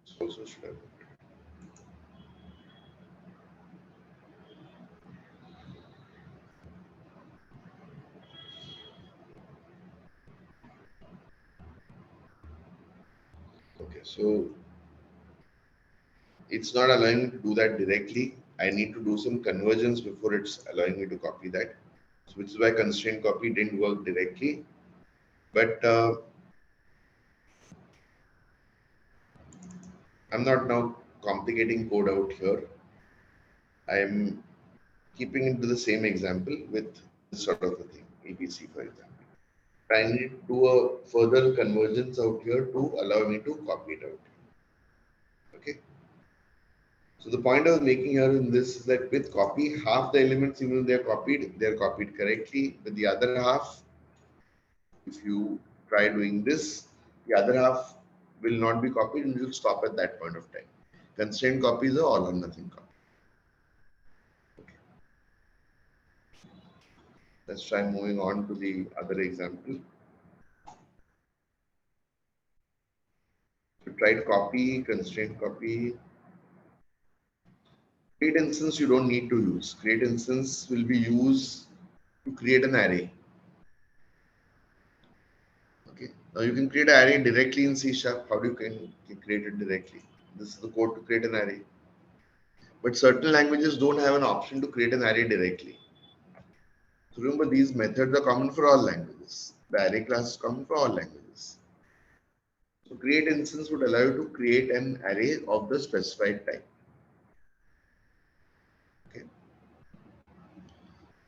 So also should have. Okay, so it's not allowing me to do that directly. I need to do some convergence before it's allowing me to copy that. So which is why constraint copy didn't work directly. But I'm not now complicating code out here. I am keeping it to the same example with this sort of a thing, ABC for example. I need to do a further convergence out here to allow me to copy it out. Okay. So the point I was making here in this is that with copy, half the elements, even if they are copied correctly. But the other half, if you try doing this, the other half will not be copied and will stop at that point of time. Constraint copy is a all or nothing copy. Okay. Let's try moving on to the other example. So try to copy, constraint copy. Create instance you don't need to use. Create instance will be used to create an array. Okay. Now you can create an array directly in C#. How do you create it directly? This is the code to create an array. But certain languages don't have an option to create an array directly. So remember, these methods are common for all languages. The array class is common for all languages. So create instance would allow you to create an array of the specified type. Okay.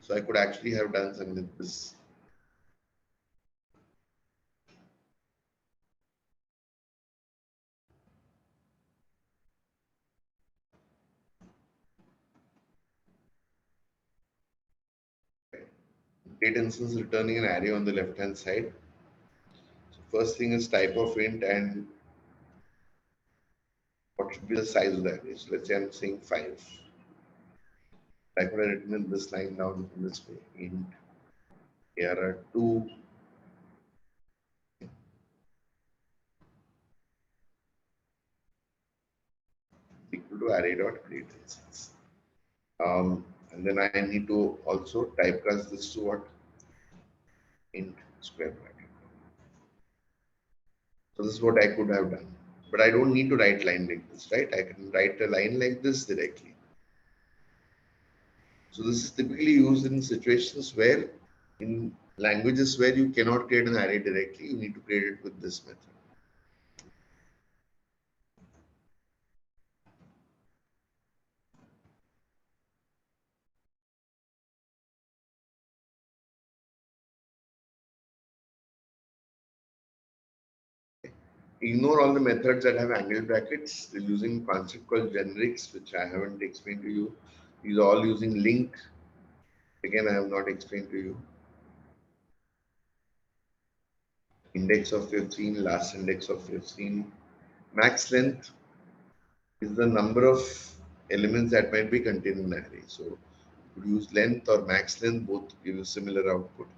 So I could actually have done something like this. Create instance returning an array on the left hand side. So first thing is type of int and what should be the size of the array. So let's say I'm saying 5. I could have written in this line down in this way. Int here 2 equal to array dot create instance. And then I need to also typecast this to what? Int square bracket. So this is what I could have done. But I don't need to write line like this, right? I can write a line like this directly. So this is typically used in situations where, in languages where you cannot create an array directly, you need to create it with this method. Ignore all the methods that have angle brackets. They're using a concept called generics, which I haven't explained to you. These are all using link. Again, I have not explained to you. Index of 15, last index of 15. Max length is the number of elements that might be contained in an array. So you could use length or max length, both give you similar output.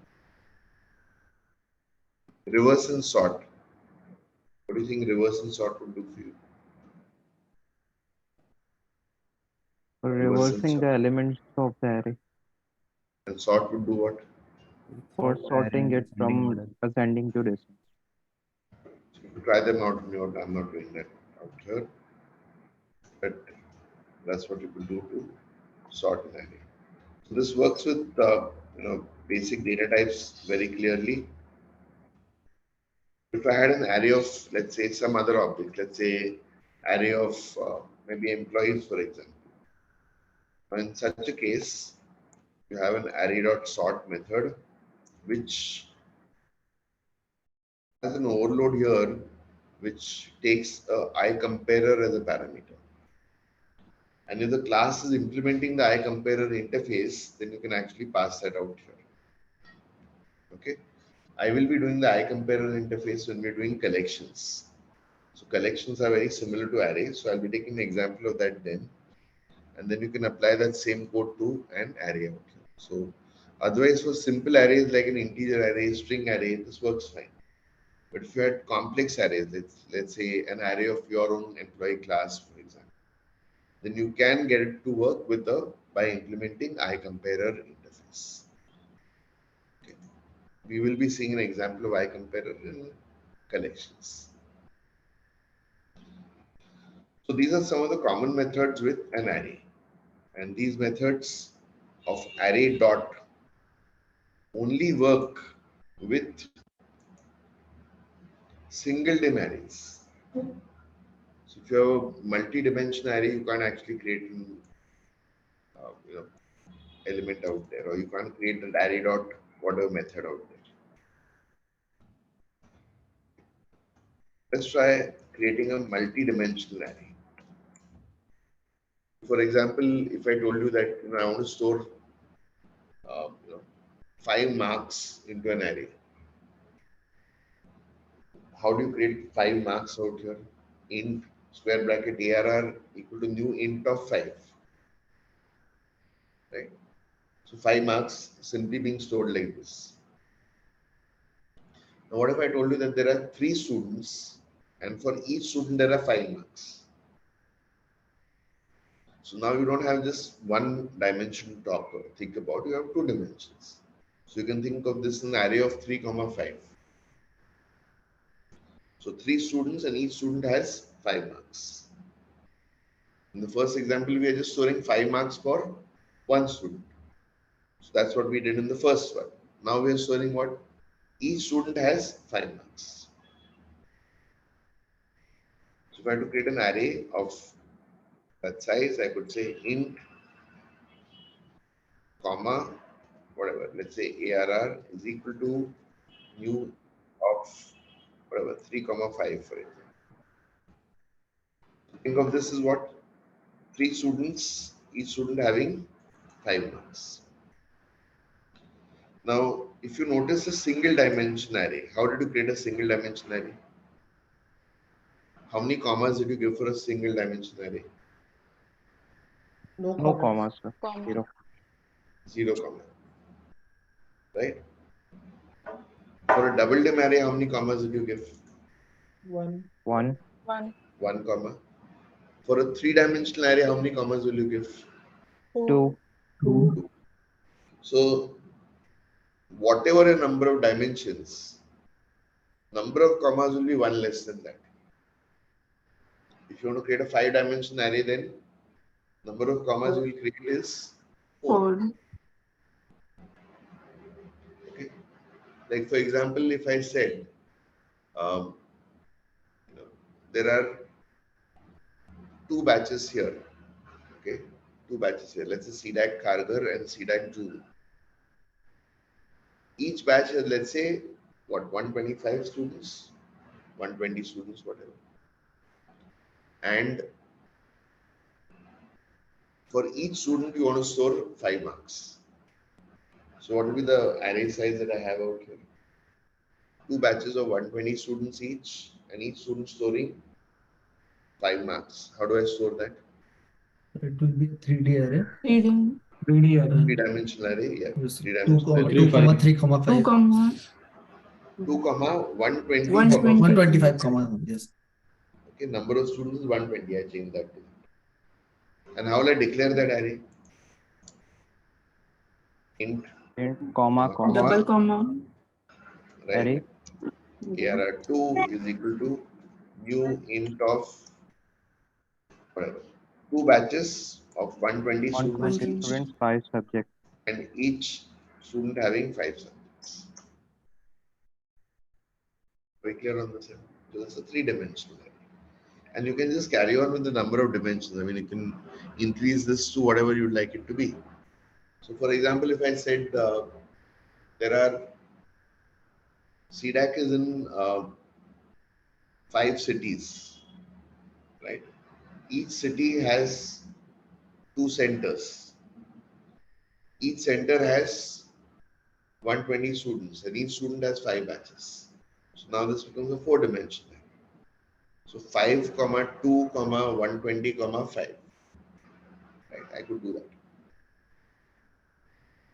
Reverse and sort. What do you think reverse and sort would do for you? Reversing the elements of the array. And sort would do what? For sorting it from ascending to descending. So you could try them out in your, I'm not doing that out here. But that's what you could do to sort an array. So this works with basic data types very clearly. If I had an array of, let's say, some other object, let's say array of maybe employees, for example. In such a case, you have an array.sort method, which has an overload here, which takes a I comparer as a parameter. And if the class is implementing the I comparer interface, then you can actually pass that out here. Okay. I will be doing the I comparer interface when we're doing collections. So collections are very similar to arrays. So I'll be taking an example of that then. And then you can apply that same code to an array out here. So otherwise for simple arrays like an integer array, string array, this works fine. But if you had complex arrays, let's say an array of your own employee class, for example, then you can get it to work with by implementing I comparer interface. Okay. We will be seeing an example of I comparer in collections. So these are some of the common methods with an array. And these methods of array dot only work with single dim arrays. So if if you have a multi-dimensional array, you can't actually create an element out there, or you can't create an array dot whatever method out there. Let's try creating a multi-dimensional array. For example, if I told you that I want to store 5 marks into an array, how do you create 5 marks out here? Int square bracket ARR equal to new int of 5, right? So 5 marks simply being stored like this. Now, what if I told you that there are 3 students, and for each student there are 5 marks? So now you don't have just one dimension to talk or think about, you have 2 dimensions. So you can think of this in an array of 3, 5. So 3 students and each student has 5 marks. In the first example, we are just storing 5 marks for one student. So that's what we did in the first one. Now we are storing what? Each student has 5 marks. So if I had to create an array of that size, I could say int, comma, whatever. Let's say ARR is equal to new of whatever 3, 5 for example. Think of this as what? 3 students, each student having 5 marks. Now, if you notice a single dimension array, how did you create a single dimension array? How many commas did you give for a single dimension array? No commas, sir. Comma. 0. 0 comma. Right? For a double dim array, how many commas did you give? 1. 1. 1. 1 comma. For a 3-dimensional array, how many commas will you give? 2. 2. So, whatever a number of dimensions, number of commas will be 1 less than that. If you want to create a 5-dimensional array, then number of commas you will create is 4. Okay. Like for example, if I said there are 2 batches here, okay, 2 batches here. Let's say CDAC Kargar and CDAC June. Each batch has, let's say, what, 125 students, 120 students, whatever. And for each student, you want to store 5 marks. So what will be the array size that I have out here? 2 batches of 120 students each, and each student storing 5 marks. How do I store that? It will be a 3D array. 3D. 3D array. 3-dimensional array, yeah. Yes. 3-dimensional 2, array. 3, 5. 2 comma 2 comma 120 120. 125 comma. Yes. Okay, number of students is 120. I changed that to. And how will I declare that array? Int, Comma, double comma. right? array. Here 2 is equal to new int of whatever. 2 batches of 120 120 students, students, 5 subjects. and each student having 5 subjects. Very clear on this? So that's a 3-dimensional array. And you can just carry on with the number of dimensions. I mean, you can increase this to whatever you'd like it to be. So, for example, if I said there are CDAC is in 5 cities, right? Each city has 2 centers. Each center has 120 students, and each student has 5 batches. So now this becomes a 4-dimensional. So 5, 2, 120, 5. Right? I could do that.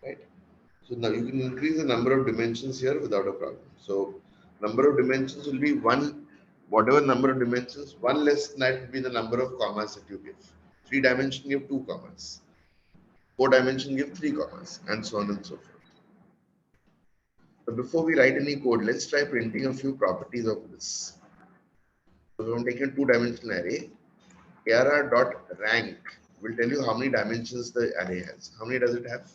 Right? So now you can increase the number of dimensions here without a problem. So number of dimensions will be 1, whatever number of dimensions, 1 less than that will be the number of commas that you give. 3-dimension give 2 commas. 4-dimension give 3 commas, and so on and so forth. But before we write any code, let's try printing a few properties of this. So I'm taking a 2-dimensional array. ARR.rank will tell you how many dimensions the array has. How many does it have?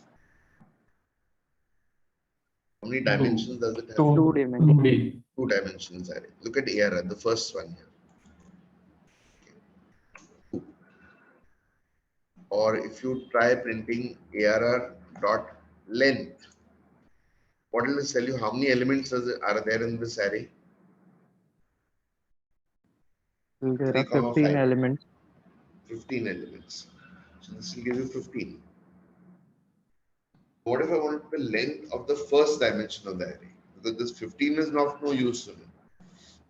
How many dimensions does it have? 2 dimensions. 2 dimensions array. Look at ARR, the first one here. Okay. or if you try printing ARR dot length, what will it tell you? How many elements are there in this array? There 3, are 15 5. elements. 15 elements. So this will give you 15. What if I want the length of the first dimension of the array? Because this 15 is not no use to me.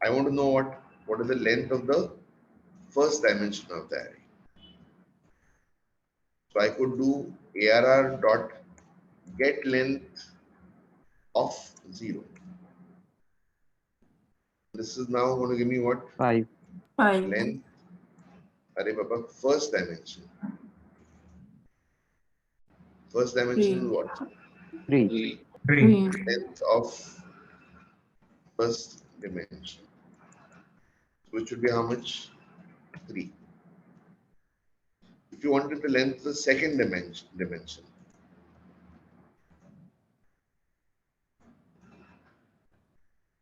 I want to know what is the length of the first dimension of the array. So I could do ARR dot get length of 0. This is now going to give me what? 5. 5. Length. Array Papa, first dimension. First dimension is what? 3. 3. Length of first dimension. Which should be how much? 3. If you wanted the length of the second dimension,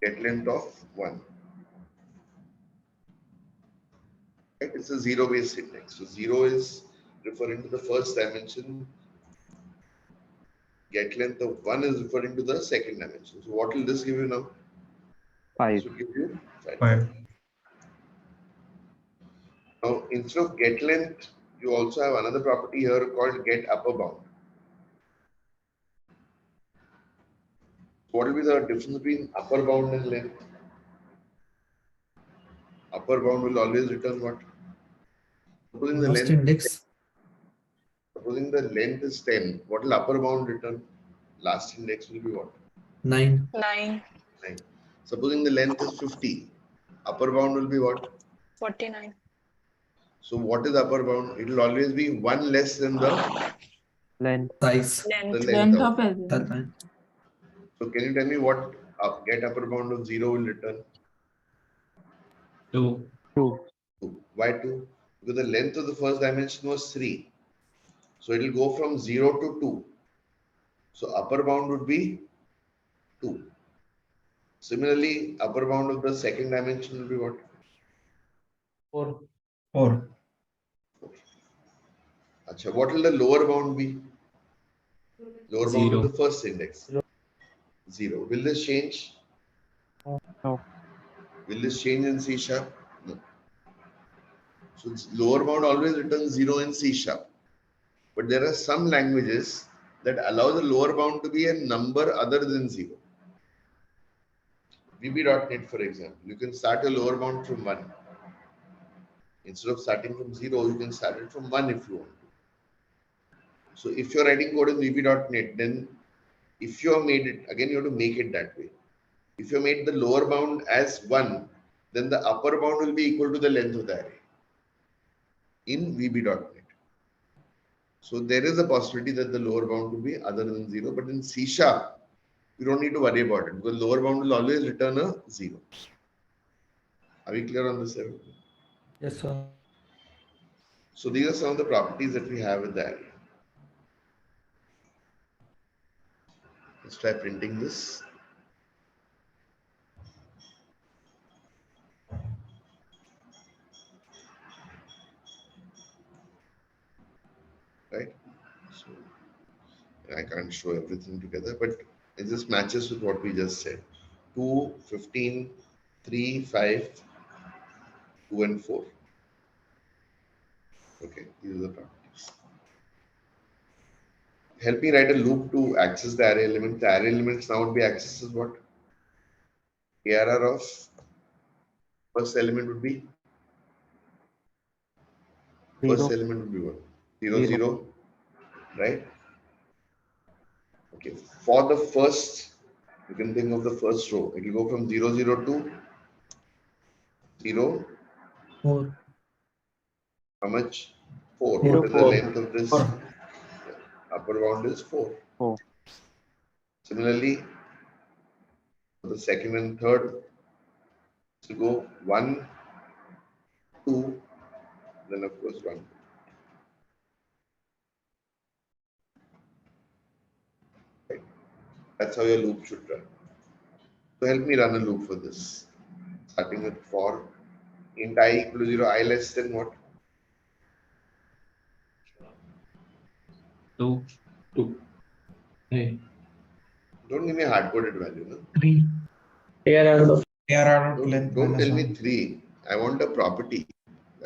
get length of 1. Right? It's a zero-based index. So 0 is referring to the first dimension. Get length of 1 is referring to the second dimension. So what will this give you now? 5. This will give you 5. 5. Now, instead of get length, you also have another property here called get upper bound. What will be the difference between upper bound and length? Upper bound will always return what? Supposing the Last length, index. supposing the length is 10, what will upper bound return? Last index will be what? 9. 9. 9. Supposing the length is 50, upper bound will be what? 49. So what is upper bound? It will always be 1 less than the Length. Size. length Length of. of array. That line. So can you tell me what get upper bound of 0 will return? 2. 2. 2. Why 2? Because the length of the first dimension was 3. So it will go from 0 to 2. So upper bound would be 2. Similarly, upper bound of the second dimension will be what? 4. 4. Achha, what will the lower bound be? Lower bound of 0. the first index. 0. Will this change? No. Will this change in C sharp? No. So lower bound always returns 0 in C sharp. But there are some languages that allow the lower bound to be a number other than 0. VB.NET, for example, you can start a lower bound from 1. Instead of starting from 0, you can start it from 1 if you want to. So if you're writing code in VB.NET, then if you have made it, again, you have to make it that way. If you made the lower bound as 1, then the upper bound will be equal to the length of the array in VB.NET. So there is a possibility that the lower bound will be other than 0, but in C sharp, you don't need to worry about it because lower bound will always return a 0. Are we clear on this, everyone? Yes, sir. So these are some of the properties that we have with the array. Let's try printing this. Right? So I can't show everything together, but it just matches with what we just said. 2, 15, 3, 5, 2 and 4. Okay, these are the properties. Help me write a loop to access the array element. The array elements now would be accessed as what? ARR of first element would be? First 0. element would be what? 0, 0. 0, right? Okay, for the first, you can think of the first row. It will go from 0, 0 to 0. 4. How much? 4. 0. What is the 4. length of this? 4. Upper bound is 4. 4. Similarly, for the second and third, to go 1, 2, then of course 1. Right. That's how your loop should run. So help me run a loop for this. Starting with for int I equal to 0, I less than what? 2. 2. Hey. Don't give me a hard-coded value, no? 3. ARR Don't, length don't minus tell me 1. 3. I want a property.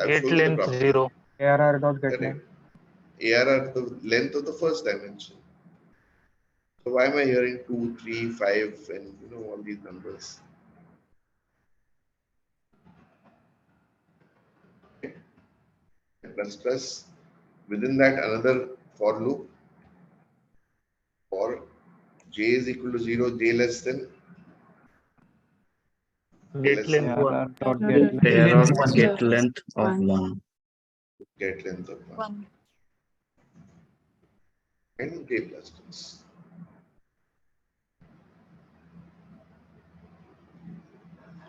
I've Get shown you the length property. 0. ARR dot get Correct. length. ARR, the length of the first dimension. So why am I hearing 2, 3, 5, and all these numbers? Plus within that another for loop for j is equal to 0, j less than Get length 1. ARR dot get length. Error get length of 1. Get length of 1. And j plus plus.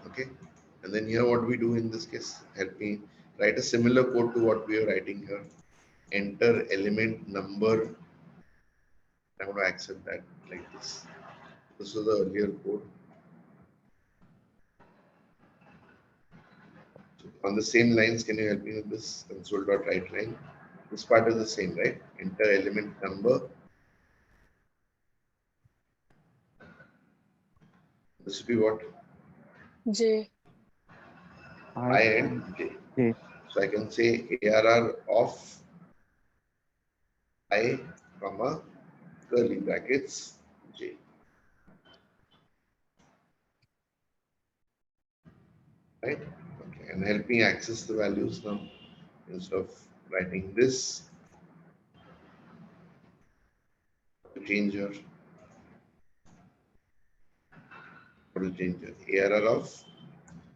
Okay. And then here what we do in this case, help me write a similar code to what we are writing here. Enter element number. I'm going to accept that like this. This was the earlier code. So on the same lines, can you help me with this console.write line? This part is the same, right? Enter element number. This will be what? J. I and j. So I can say ARR of I, comma, curly brackets, j. Right? Okay. And help me access the values now. Instead of writing this, change your ARR of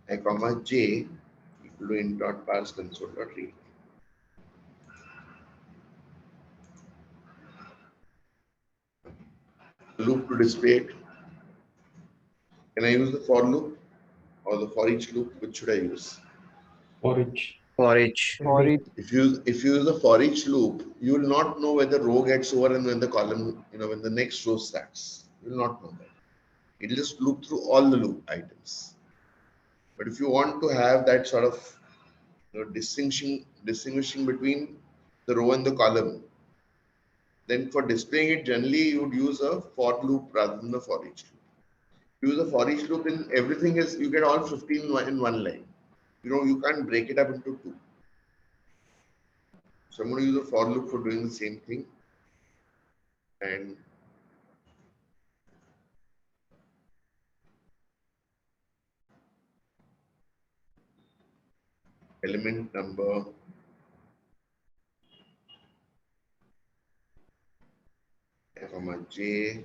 I, comma, j equal to int dot parse console dot read. Loop to display it. Can I use the for loop or the for each loop? Which should I use? For each. For each. For each. If you use the for each loop, you will not know whether row gets over and when the column, when the next row starts. You will not know that. It will just loop through all the loop items. But if you want to have that sort of distinguishing between the row and the column, then for displaying it, generally you would use a for loop rather than a for each loop. Use a for each loop, then everything is, you get all 15 in one line. You can't break it up into 2. So I'm going to use a for loop for doing the same thing. And element number comma j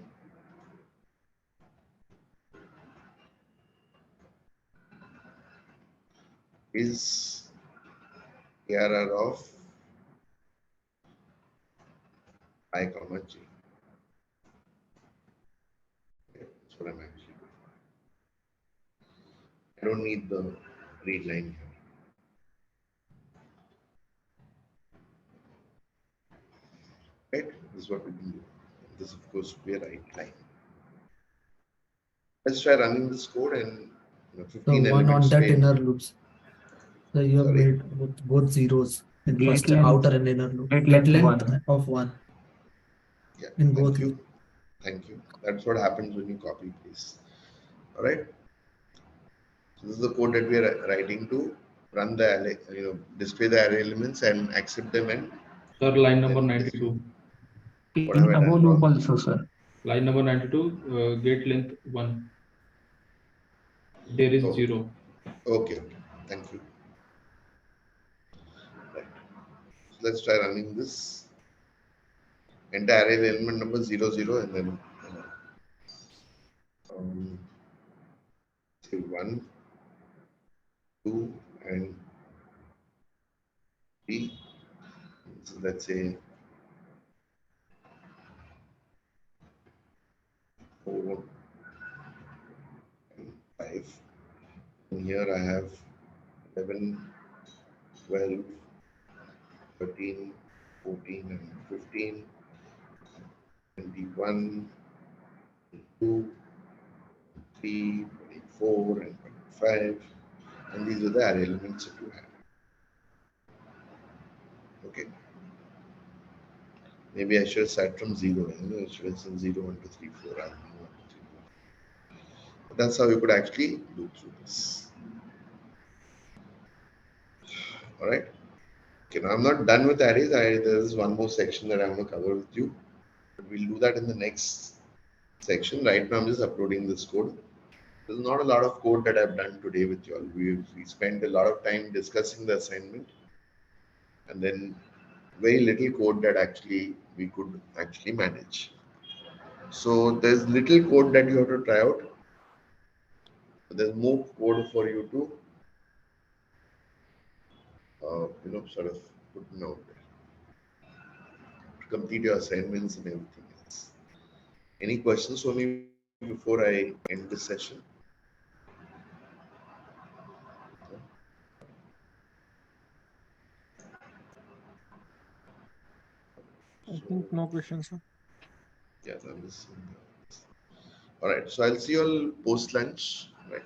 is ARR of I, comma j. That's what I'm actually doing. I don't need the read line here. Right? This is what we can do. This, of course, will be a write line. Let's try running this code and 15 The one on elements. that inner loops. So you have Sorry? made both zeros in Get first length. outer and inner loop. Get Get length length of 1 Yeah, in thank both. you. Thank you. That's what happens when you copy paste. All right. So this is the code that we are writing to run the array, display the array elements and accept them and. Sir, line number 92. What have I done wrong? Also, sir. Line number 92, get length 1. There is 0. Okay. Thank you. Right. So let's try running this. Enter array element number 00 and then say 1, 2, and 3. So let's say 4 and 5. And here I have 11, 12, 13, 14, and 15, 21, 22, 23, 24, and 25. And these are the array elements that you have. Okay. Maybe I should have started from 0. I should have said 0, 1, 2, 3, 4. rather than 1, 2, 3, 4. But that's how you could actually do through this. All right. Okay, now I'm not done with arrays. There's one more section that I want to cover with you. But we'll do that in the next section. Right now, I'm just uploading this code. There's not a lot of code that I've done today with you all. We spent a lot of time discussing the assignment, and then very little code that actually we could actually manage. So there's little code that you have to try out. There's more code for you to sort of put out there to complete your assignments and everything else. Any questions for me before I end this session? I think no questions, sir. Yes, I'm just. All right, so I'll see you all post lunch. Right.